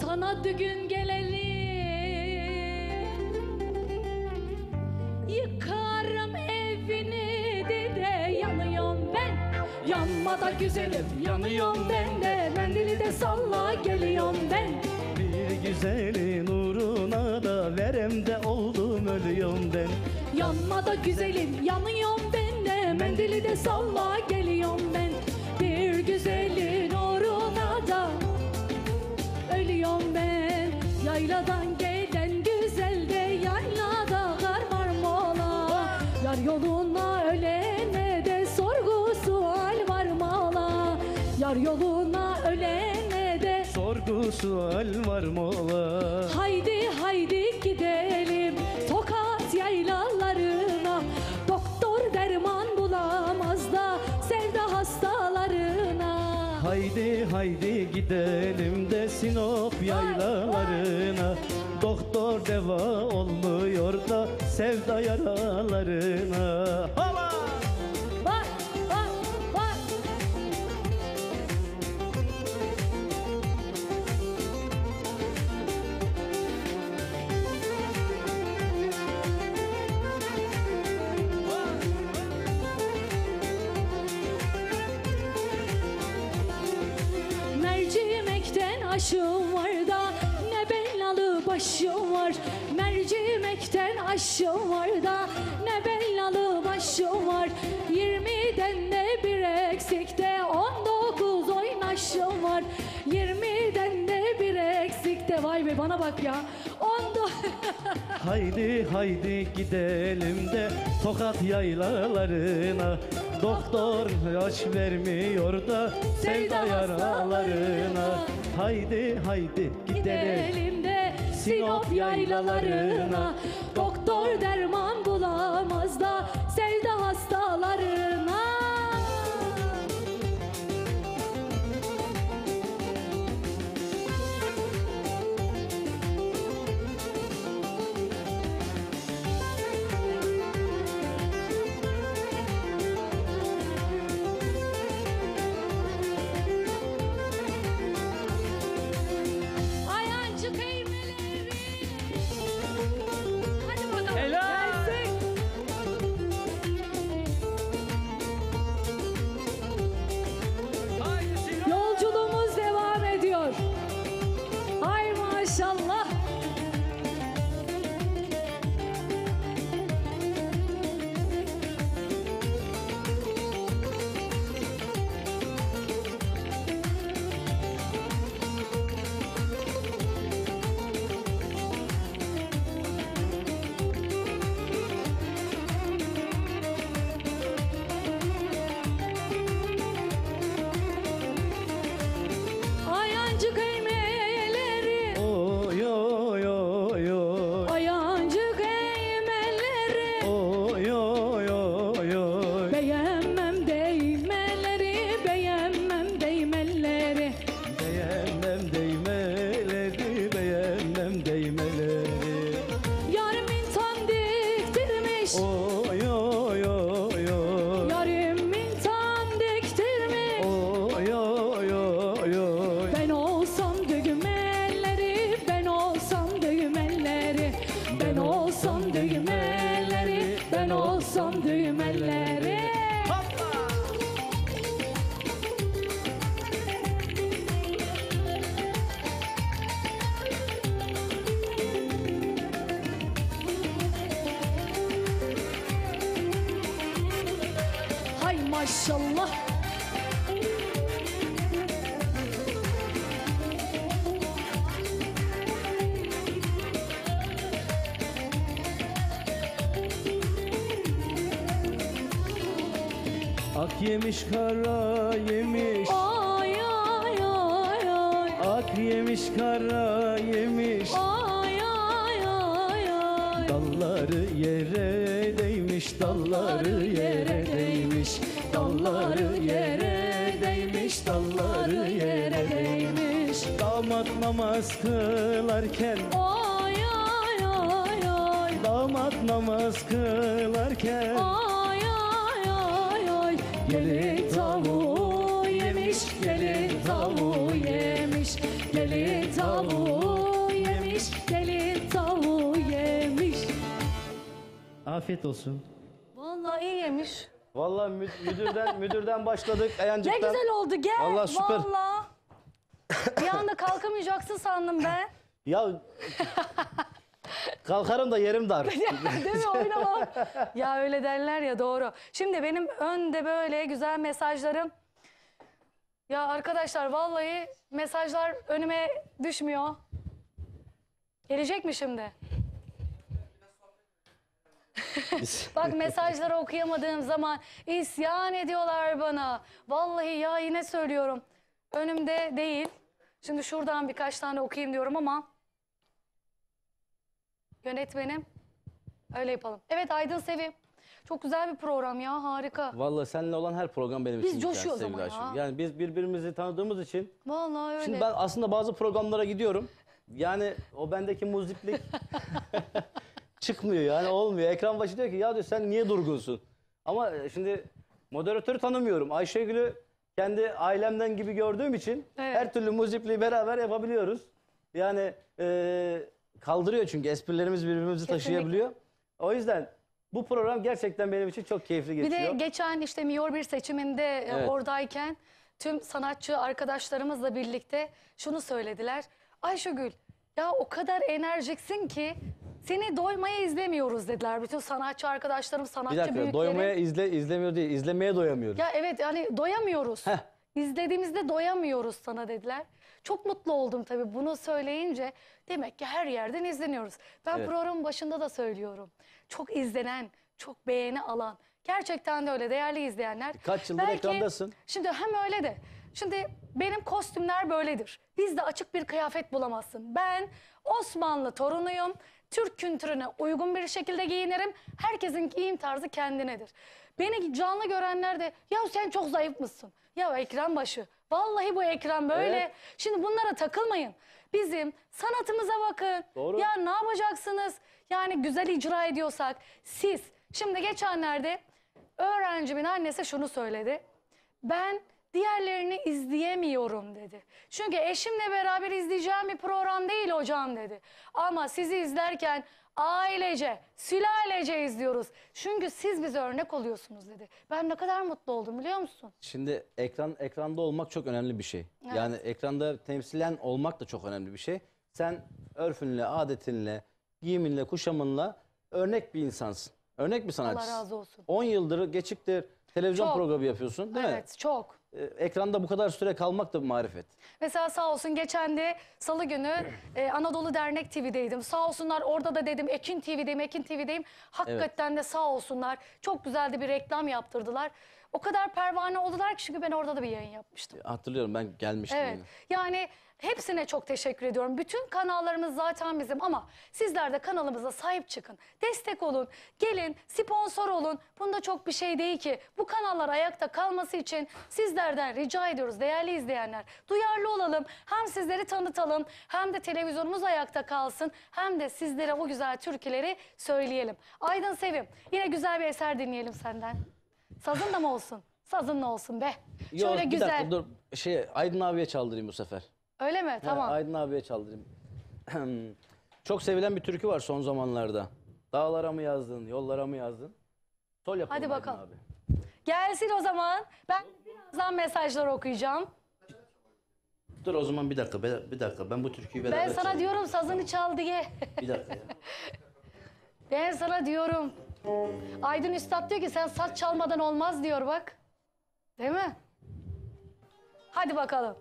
Sana düğün gelelim. Yıkarım evini de yanıyorum ben. Yanma da güzelim yanıyorum ben de. Mendili de salla geliyorum ben. Bir güzelin uğruna da verem de oldum ölüyorum ben. Yanma da güzelim yanıyorum ben de. Mendili de salla geliyorum ben. Bir güzelin uğruna da ölüyorum ben. Yayladan gelen güzel de yaylada kar var mola. Yar yoluna ölene de sorgu sual var mola. Yar yoluna ölene de Sorgu sual var mola. haydi gidelim Tokat yaylalarına. Doktor derman bulamaz da sevda hastalarına. Haydi gidelim de Sinop yaylalarına. Doktor deva olmuyor da sevda yaralarına. Hava! Var. Mercimekten aşım var da ne bellalı başım var. Mercimekten aşım var da ne bellalı başım var. 20'den de bir eksikte 19 oynaşım var. 20'den de bir eksikte, vay be bana bak ya. 19 Haydi gidelim de Tokat yaylalarına. Doktor ilaç vermiyor da sevda yaralarına. Haydi gidelim gidelim de Sinop yaylalarına. Doktor derman bulamaz da sevda hastalarına. Ayancık eğmeleri. Hadi bakalım. Helal. Gelsin. maşallah. Ak yemiş kara yemiş, Ay ay ay ay. ak yemiş kara yemiş. Ay ay ay ay. Dalları yere değmiş, dalları yere değmiş. Dalları yere değmiş, dalları yere değmiş. Damat namaz kılarken, Ay ay ay ay. damat namaz kılarken Ay ay ay ay. Gelin tavuğu yemiş, gelin tavuğu yemiş. Gelin tavuğu yemiş, gelin tavuğu yemiş. afiyet olsun. Vallahi iyi yemiş. Vallahi müdürden başladık. Ne Ayancık'tan. güzel oldu gel. Vallahi süper. Vallahi. Bir anda kalkamayacaksın sandım ben. Ya kalkarım da yerim dar. Değil mi oynamam? Ya öyle derler ya doğru. Şimdi benim önde böyle güzel mesajlarım. Ya arkadaşlar vallahi mesajlar önüme düşmüyor. Gelecek mi şimdi? Bak mesajları okuyamadığım zaman isyan ediyorlar bana. Vallahi ya yine söylüyorum. Önümde değil. Şimdi şuradan birkaç tane okuyayım diyorum ama yönetmenim öyle yapalım. Evet Aydın Sevim. Çok güzel bir program ya harika. Vallahi seninle olan her program benim Biz için güzel coşuyoruz sevgili ama ya. Ayşegül. Yani biz birbirimizi tanıdığımız için. Vallahi öyle. Şimdi ben aslında bazı programlara gidiyorum. Yani o bendeki muziplik çıkmıyor yani olmuyor. Ekran başı diyor ki ya diyor sen niye durgunsun? Ama şimdi moderatörü tanımıyorum. Ayşegül'ü kendi ailemden gibi gördüğüm için Evet. her türlü muzipliği beraber yapabiliyoruz. Yani kaldırıyor çünkü esprilerimiz birbirimizi Kesinlikle. taşıyabiliyor. O yüzden bu program gerçekten benim için çok keyifli Bir geçiyor. de geçen işte Miyor bir seçiminde Evet. oradayken tüm sanatçı arkadaşlarımızla birlikte şunu söylediler. Ayşegül ya o kadar enerjiksin ki seni doymaya izlemiyoruz dediler. Bütün sanatçı arkadaşlarım, Bir sanatçı dakika büyüklerim. doymaya izlemiyor değil izlemeye doyamıyoruz. Ya evet yani doyamıyoruz. Heh. İzlediğimizde doyamıyoruz sana dediler. Çok mutlu oldum tabii bunu söyleyince. Demek ki her yerden izleniyoruz. Ben Evet. programın başında da söylüyorum. Çok izlenen, çok beğeni alan. Gerçekten de öyle değerli izleyenler. Kaç yıldır ekrandasın? Şimdi hem öyle de. Şimdi benim kostümler böyledir. Bizde açık bir kıyafet bulamazsın. Ben Osmanlı torunuyum. Türk kültürüne uygun bir şekilde giyinirim. Herkesin giyim tarzı kendinedir. Beni canlı görenler de ya sen çok zayıf mısın? Ya ekran başı. Vallahi bu ekran böyle. Evet. Şimdi bunlara takılmayın. Bizim sanatımıza bakın. Doğru. Ya ne yapacaksınız? Yani güzel icra ediyorsak siz. Şimdi geçenlerde öğrencimin annesi şunu söyledi. Ben diğerlerini izleyemiyorum dedi. Çünkü eşimle beraber izleyeceğim bir program değil hocam dedi. Ama sizi izlerken ailece, sülalece izliyoruz. Çünkü siz bize örnek oluyorsunuz dedi. Ben ne kadar mutlu oldum biliyor musun? Şimdi ekranda olmak çok önemli bir şey. Evet. Yani ekranda temsilen olmak da çok önemli bir şey. Sen örfünle, adetinle, giyiminle, kuşamınla örnek bir insansın. Örnek bir sanatçısın. Allah razı olsun. 10 yıldır geçiktir televizyon Çok. programı yapıyorsun değil mi? Evet çok. Ekranda bu kadar süre kalmak da bir marifet. Mesela sağ olsun geçen de Salı günü Anadolu Dernek TV'deydim. Sağ olsunlar orada da dedim Ekin TV'deyim. Hakikaten de sağ olsunlar. Çok güzel de bir reklam yaptırdılar. O kadar pervane oldular ki çünkü ben orada da bir yayın yapmıştım. Hatırlıyorum ben gelmiştim Evet. yine. Yani hepsine çok teşekkür ediyorum. Bütün kanallarımız zaten bizim ama sizler de kanalımıza sahip çıkın. Destek olun. Gelin, sponsor olun. Bunda çok bir şey değil ki. Bu kanallar ayakta kalması için sizlerden rica ediyoruz değerli izleyenler. Duyarlı olalım. Hem sizleri tanıtalım hem de televizyonumuz ayakta kalsın. Hem de sizlere o güzel türküleri söyleyelim. Aydın Sevim yine güzel bir eser dinleyelim senden. Sazın da mı olsun? Sazın da olsun be. Yok, Şöyle bir güzel. dakika dur. Aydın abiye çaldırayım bu sefer. Öyle mi? Tamam. Aydın abiye çaldırayım. Çok sevilen bir türkü var son zamanlarda. Dağlara mı yazdın, yollara mı yazdın? Sol yapalım Hadi Aydın bakalım. abi. Gelsin o zaman. Ben birazdan mesajlar okuyacağım. Dur o zaman bir dakika. Ben bu türküyü beraber Ben sana çalayım. diyorum sazını çal diye. Bir dakika ya. Ben sana diyorum. Aydın Üstad diyor ki sen saz çalmadan olmaz diyor bak. Değil mi? Hadi bakalım.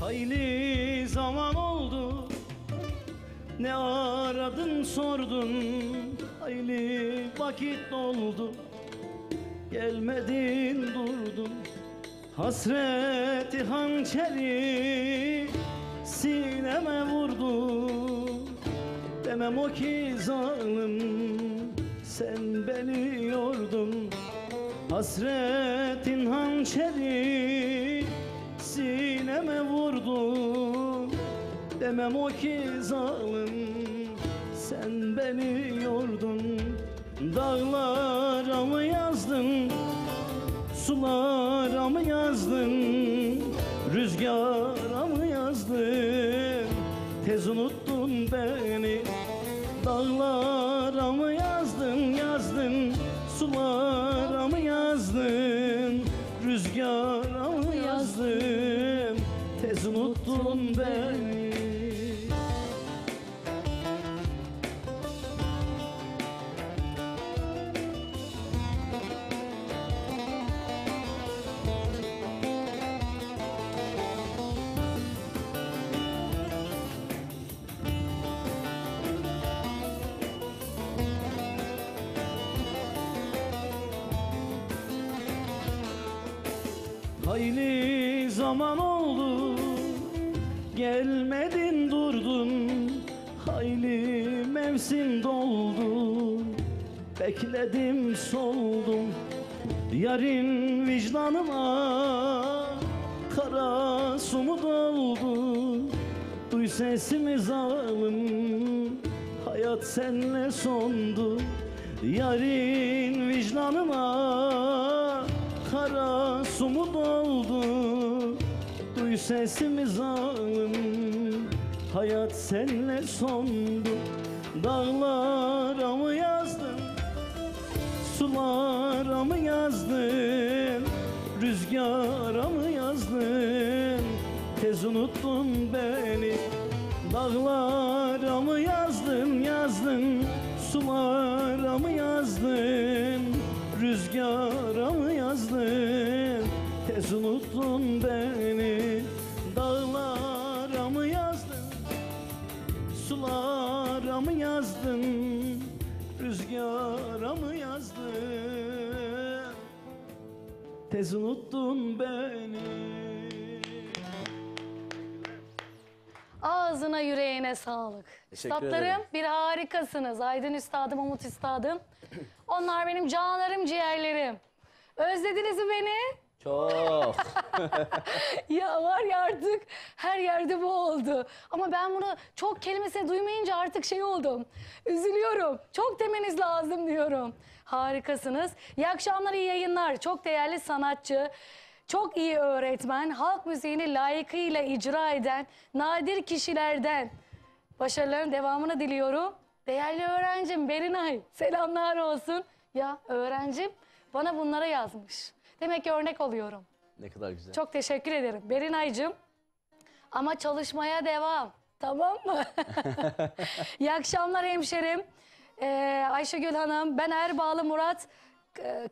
Hayli zaman oldu, ne aradın sordun, hayli vakit oldu, gelmedin durdun. Hasreti hançeri sineme vurdu, demem o ki zalim sen beni yordun. Hasretin hançeri sineme vurdu, demem o ki zalim sen beni yordun. Dağlara mı yazdın, sulara mı yazdın, rüzgara mı yazdın, tez unuttun beni. Dağlara mı yazdın, sulara mı yazdın, rüzgara mı yazdın, tez unuttun beni. Hayli zaman oldu, gelmedin durdun, hayli mevsim doldu, bekledim soldum. Yarın vicdanıma kara su mu doldu, duy sesimi zalim, hayat senle sondu. Yarın vicdanıma kara su mu doldu, duy sesimi zalim, hayat senle sondu. Dağlara mı yazdın, sulara mı yazdın, rüzgara mı yazdın, tez unuttun beni. Dağlara mı yazdın, sulara mı yazdın, rüzgara mı yazdın, tez unuttun beni. Dağlara mı yazdın, sulara mı yazdın, rüzgara mı yazdın, tez unuttun beni. Ağzına yüreğine sağlık. Teşekkür Üstadlarım ederim. bir harikasınız. Aydın Üstadım, Umut Üstadım. Onlar benim canlarım, ciğerlerim. Özlediniz mi beni? Çok. Ya var ya artık her yerde bu oldu. Ama ben bunu çok kelimesini duymayınca artık şey oldum. Üzülüyorum. Çok demeniz lazım diyorum. Harikasınız. İyi akşamlar, iyi yayınlar. Çok değerli sanatçı, çok iyi öğretmen, halk müziğini layıkıyla icra eden nadir kişilerden. Başarıların devamını diliyorum. Değerli öğrencim Berinay, selamlar olsun. Ya öğrencim bana bunlara yazmış. Demek ki örnek oluyorum. Ne kadar güzel. Çok teşekkür ederim Berinay'cığım. Ama çalışmaya devam. Tamam mı? İyi akşamlar hemşerim. Ayşegül Hanım, ben Erbağlı Murat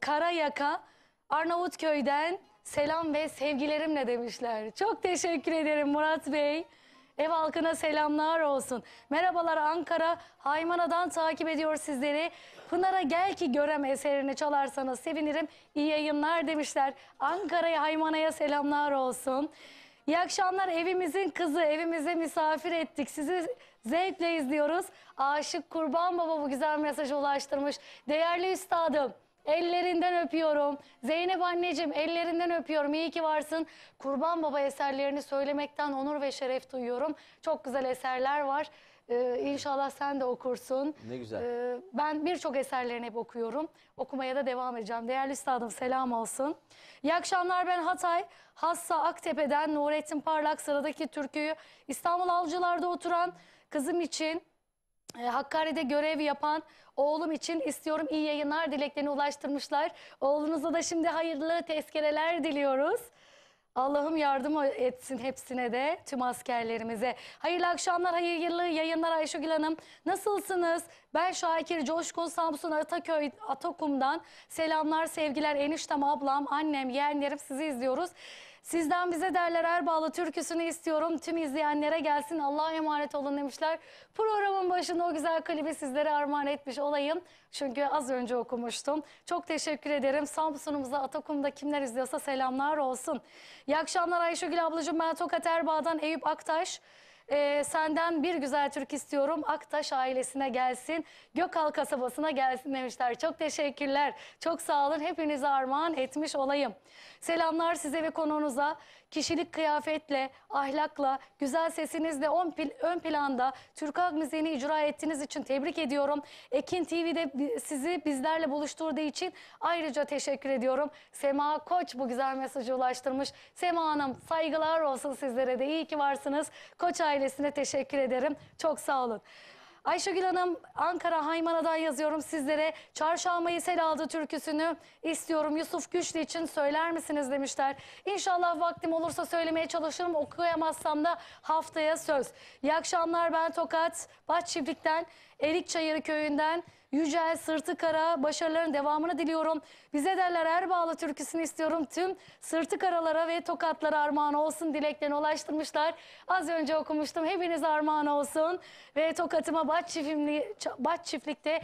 Karayaka, Arnavutköy'den selam ve sevgilerimle demişler. Çok teşekkür ederim Murat Bey. Ev halkına selamlar olsun. Merhabalar Ankara, Haymana'dan takip ediyor sizleri. Pınar'a Gel Ki Görem eserini çalarsanız sevinirim. İyi yayınlar demişler. Ankara'ya, Haymana'ya selamlar olsun. İyi akşamlar, evimizin kızı, evimize misafir ettik. Sizi zevkle izliyoruz. Aşık Kurban Baba bu güzel mesajı ulaştırmış. Değerli üstadım, ellerinden öpüyorum. Zeynep anneciğim, ellerinden öpüyorum. İyi ki varsın. Kurban Baba eserlerini söylemekten onur ve şeref duyuyorum. Çok güzel eserler var. İnşallah sen de okursun. Ne güzel. Ben birçok eserlerini hep okuyorum. Okumaya da devam edeceğim. Değerli üstadım, selam olsun. İyi akşamlar, ben Hatay Hassa Aktepe'den Nurettin Parlak. Sıradaki türküyü İstanbul Avcılar'da oturan kızım için, Hakkari'de görev yapan oğlum için istiyorum. İyi yayınlar dileklerini ulaştırmışlar. Oğlunuza da şimdi hayırlı tezkereler diliyoruz. Allah'ım yardım etsin hepsine de, tüm askerlerimize. Hayırlı akşamlar, hayırlı yayınlar Ayşegül Hanım. Nasılsınız? Ben Şakir Coşkun, Samsun Ataköy, Atakum'dan. Selamlar, sevgiler eniştem, ablam, annem, yeğenlerim, sizi izliyoruz. Sizden bize derler Erbağlı türküsünü istiyorum. Tüm izleyenlere gelsin. Allah'a emanet olun demişler. Programın başında o güzel klibi sizlere armağan etmiş olayım. Çünkü az önce okumuştum. Çok teşekkür ederim. Samsun'umuza, Atakum'da kimler izliyorsa selamlar olsun. İyi akşamlar Ayşegül ablacığım. Ben Tokat Erbağ'dan Eyüp Aktaş. Senden bir güzel türkü istiyorum. Aktaş ailesine gelsin. Gökal kasabasına gelsin demişler. Çok teşekkürler. Çok sağ olun. Hepinize armağan etmiş olayım. Selamlar size ve konuğunuza. Kişilik kıyafetle, ahlakla, güzel sesinizle ön planda Türk halk müziğini icra ettiğiniz için tebrik ediyorum. Ekin TV'de sizi bizlerle buluşturduğu için ayrıca teşekkür ediyorum. Sema Koç bu güzel mesajı ulaştırmış. Sema Hanım, saygılar olsun sizlere de. İyi ki varsınız. Koç ailesine teşekkür ederim. Çok sağ olun. Ayşegül Hanım, Ankara Haymana'dan yazıyorum sizlere. Çarşambayı sel aldı türküsünü istiyorum. Yusuf Güçlü için söyler misiniz demişler. İnşallah vaktim olursa söylemeye çalışırım. Okuyamazsam da haftaya söz. İyi akşamlar, ben Tokat Bahçıvlik'ten, Erikçayırı köyünden. Yücel Sırtı Kara, başarıların devamını diliyorum. Bize derler Erbağlı türküsünü istiyorum. Tüm Sırtı Karalara ve Tokatlara armağan olsun dileklerini ulaştırmışlar. Az önce okumuştum. Hepiniz armağan olsun. Ve Tokat'ıma Bahçıvlik'te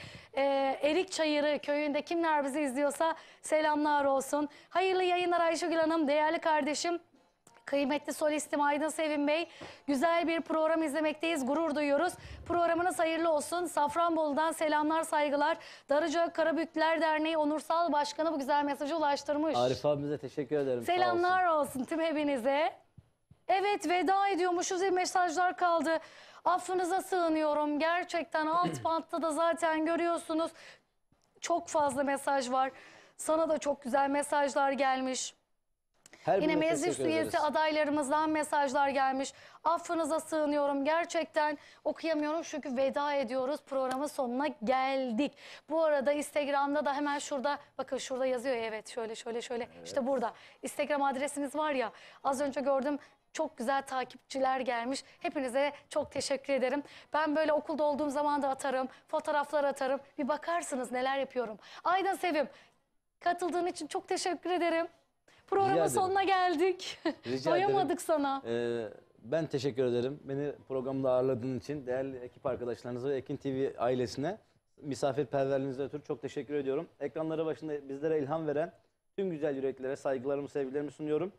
Erikçayırı köyünde kimler bizi izliyorsa selamlar olsun. Hayırlı yayınlar Ayşegül Hanım, değerli kardeşim. Kıymetli solistim Aydın Sevim Bey, güzel bir program izlemekteyiz, gurur duyuyoruz. Programınız hayırlı olsun. Safranbolu'dan selamlar, saygılar. Darıca Karabükler Derneği Onursal Başkanı bu güzel mesajı ulaştırmış. Arif abimize teşekkür ederim. Sağ olsun. Selamlar olsun tüm hepinize. Evet, veda ediyormuşuz, mesajlar kaldı. Affınıza sığınıyorum. Gerçekten alt bantta da zaten görüyorsunuz. Çok fazla mesaj var. Sana da çok güzel mesajlar gelmiş. Yine meclis üyesi adaylarımızdan mesajlar gelmiş. Affınıza sığınıyorum. Gerçekten okuyamıyorum çünkü veda ediyoruz. Programın sonuna geldik. Bu arada Instagram'da da hemen şurada, bakın şurada yazıyor ya, evet şöyle. Evet. İşte burada. Instagram adresimiz var ya, az önce gördüm. Çok güzel takipçiler gelmiş. Hepinize çok teşekkür ederim. Ben böyle okulda olduğum zaman da atarım. Fotoğraflar atarım. Bir bakarsınız neler yapıyorum. Aydın Sevim, katıldığın için çok teşekkür ederim. Programın sonuna geldik. Doyamadık sana. Ben teşekkür ederim. Beni programda ağırladığın için, değerli ekip arkadaşlarınıza ve Ekin TV ailesine misafirperverliğinizle ötürü çok teşekkür ediyorum. Ekranları başında bizlere ilham veren tüm güzel yüreklere saygılarımı, sevgilerimi sunuyorum.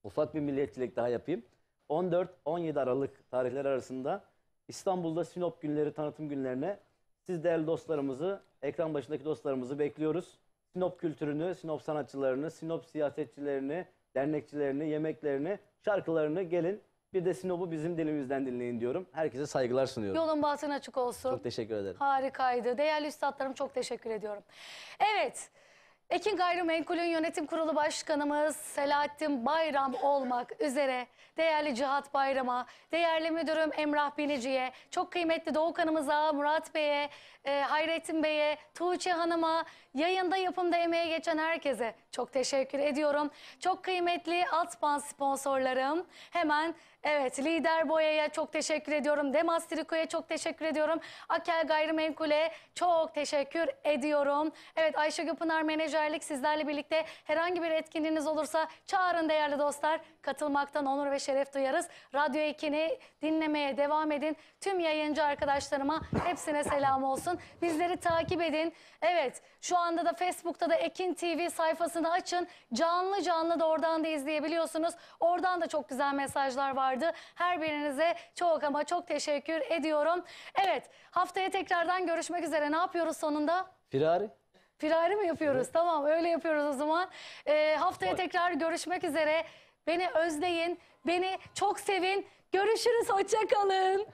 Ufak bir milliyetçilik daha yapayım. 14-17 Aralık tarihleri arasında İstanbul'da Sinop günleri, tanıtım günlerine siz değerli dostlarımızı, ekran başındaki dostlarımızı bekliyoruz. Sinop kültürünü, Sinop sanatçılarını, Sinop siyasetçilerini, dernekçilerini, yemeklerini, şarkılarını gelin. Bir de Sinop'u bizim dilimizden dinleyin diyorum. Herkese saygılar sunuyorum. Yolun bahtın açık olsun. Çok teşekkür ederim. Harikaydı. Değerli üstadlarım, çok teşekkür ediyorum. Evet. Ekin Gayrimenkul'ün yönetim kurulu başkanımız Selahattin Bayram olmak üzere değerli Cihat Bayram'a, değerli müdürüm Emrah Binici'ye, çok kıymetli Doğukan'ımıza, Murat Bey'e, Hayrettin Bey'e, Tuğçe Hanım'a, yayında yapımda emeğe geçen herkese çok teşekkür ediyorum. Çok kıymetli Altban sponsorlarım, hemen Evet, Lider Boya'ya çok teşekkür ediyorum. Demas Triko'ya çok teşekkür ediyorum. Akel Gayrimenkul'e çok teşekkür ediyorum. Evet, Ayşegül Pınar Menajerlik sizlerle birlikte herhangi bir etkinliğiniz olursa çağırın değerli dostlar. Katılmaktan onur ve şeref duyarız. Radyo 2'ni dinlemeye devam edin. Tüm yayıncı arkadaşlarıma hepsine selam olsun. Bizleri takip edin. Evet, şu anda da Facebook'ta da Ekin TV sayfasını açın. Canlı canlı da oradan da izleyebiliyorsunuz. Oradan da çok güzel mesajlar vardı. Her birinize çok ama çok teşekkür ediyorum. Evet, haftaya tekrardan görüşmek üzere. Ne yapıyoruz sonunda? Firari. Firari mi yapıyoruz? Tamam, öyle yapıyoruz o zaman. Haftaya tekrar görüşmek üzere. Beni özleyin, beni çok sevin. Görüşürüz, hoşça kalın.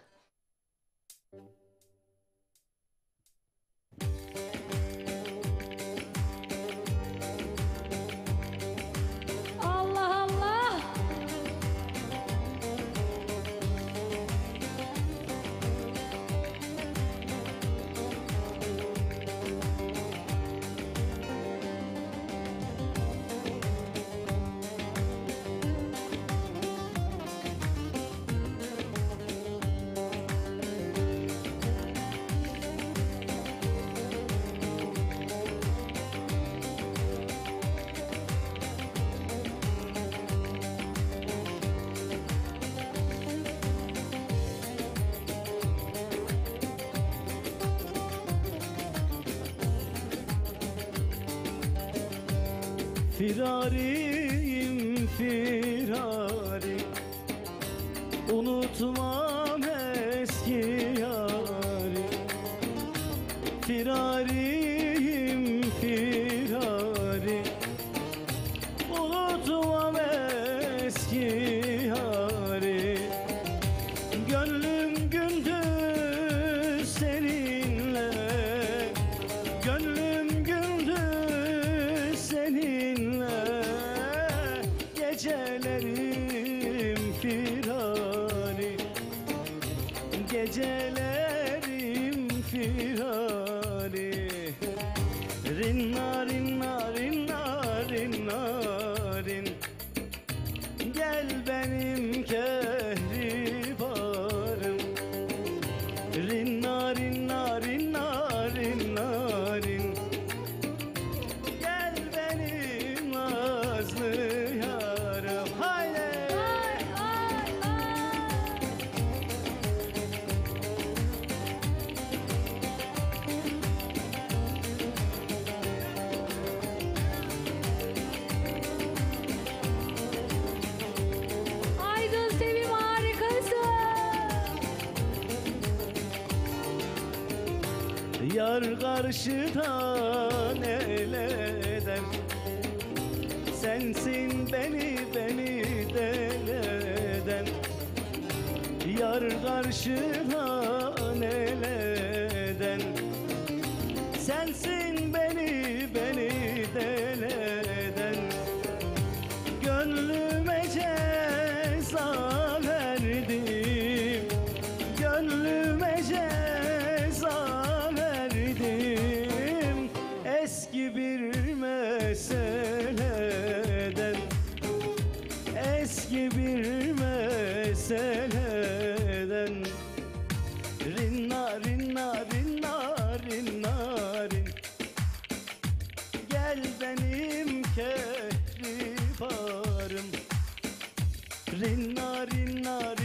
Allah Allah. Firariyim firari, unutmam eski yari. Firariyim firari, unutmam eski yari. Gönlüm gündüz seninle, gönlüm gündüz seninle. Gecelerim firari, gecelerim firari. Rinna rinna rinna rinna rin. Gel benim kehribarım. Rinna rinna rinna rinna rin. Gel benim nazlı yarım. Haydi. Aydın Sevim harikasın. Yar karşıdan el eder. Sensin beni deleden. Yar karşıdan el eden. Sensin beni deleden. Gönlüme ceza verdim. Gönlüme ceza verdim. Eski bir meseleden. Eski bir meseleden. Rinna rinna rinna rinna rin. Gel benim kehribarım. Rinna rinna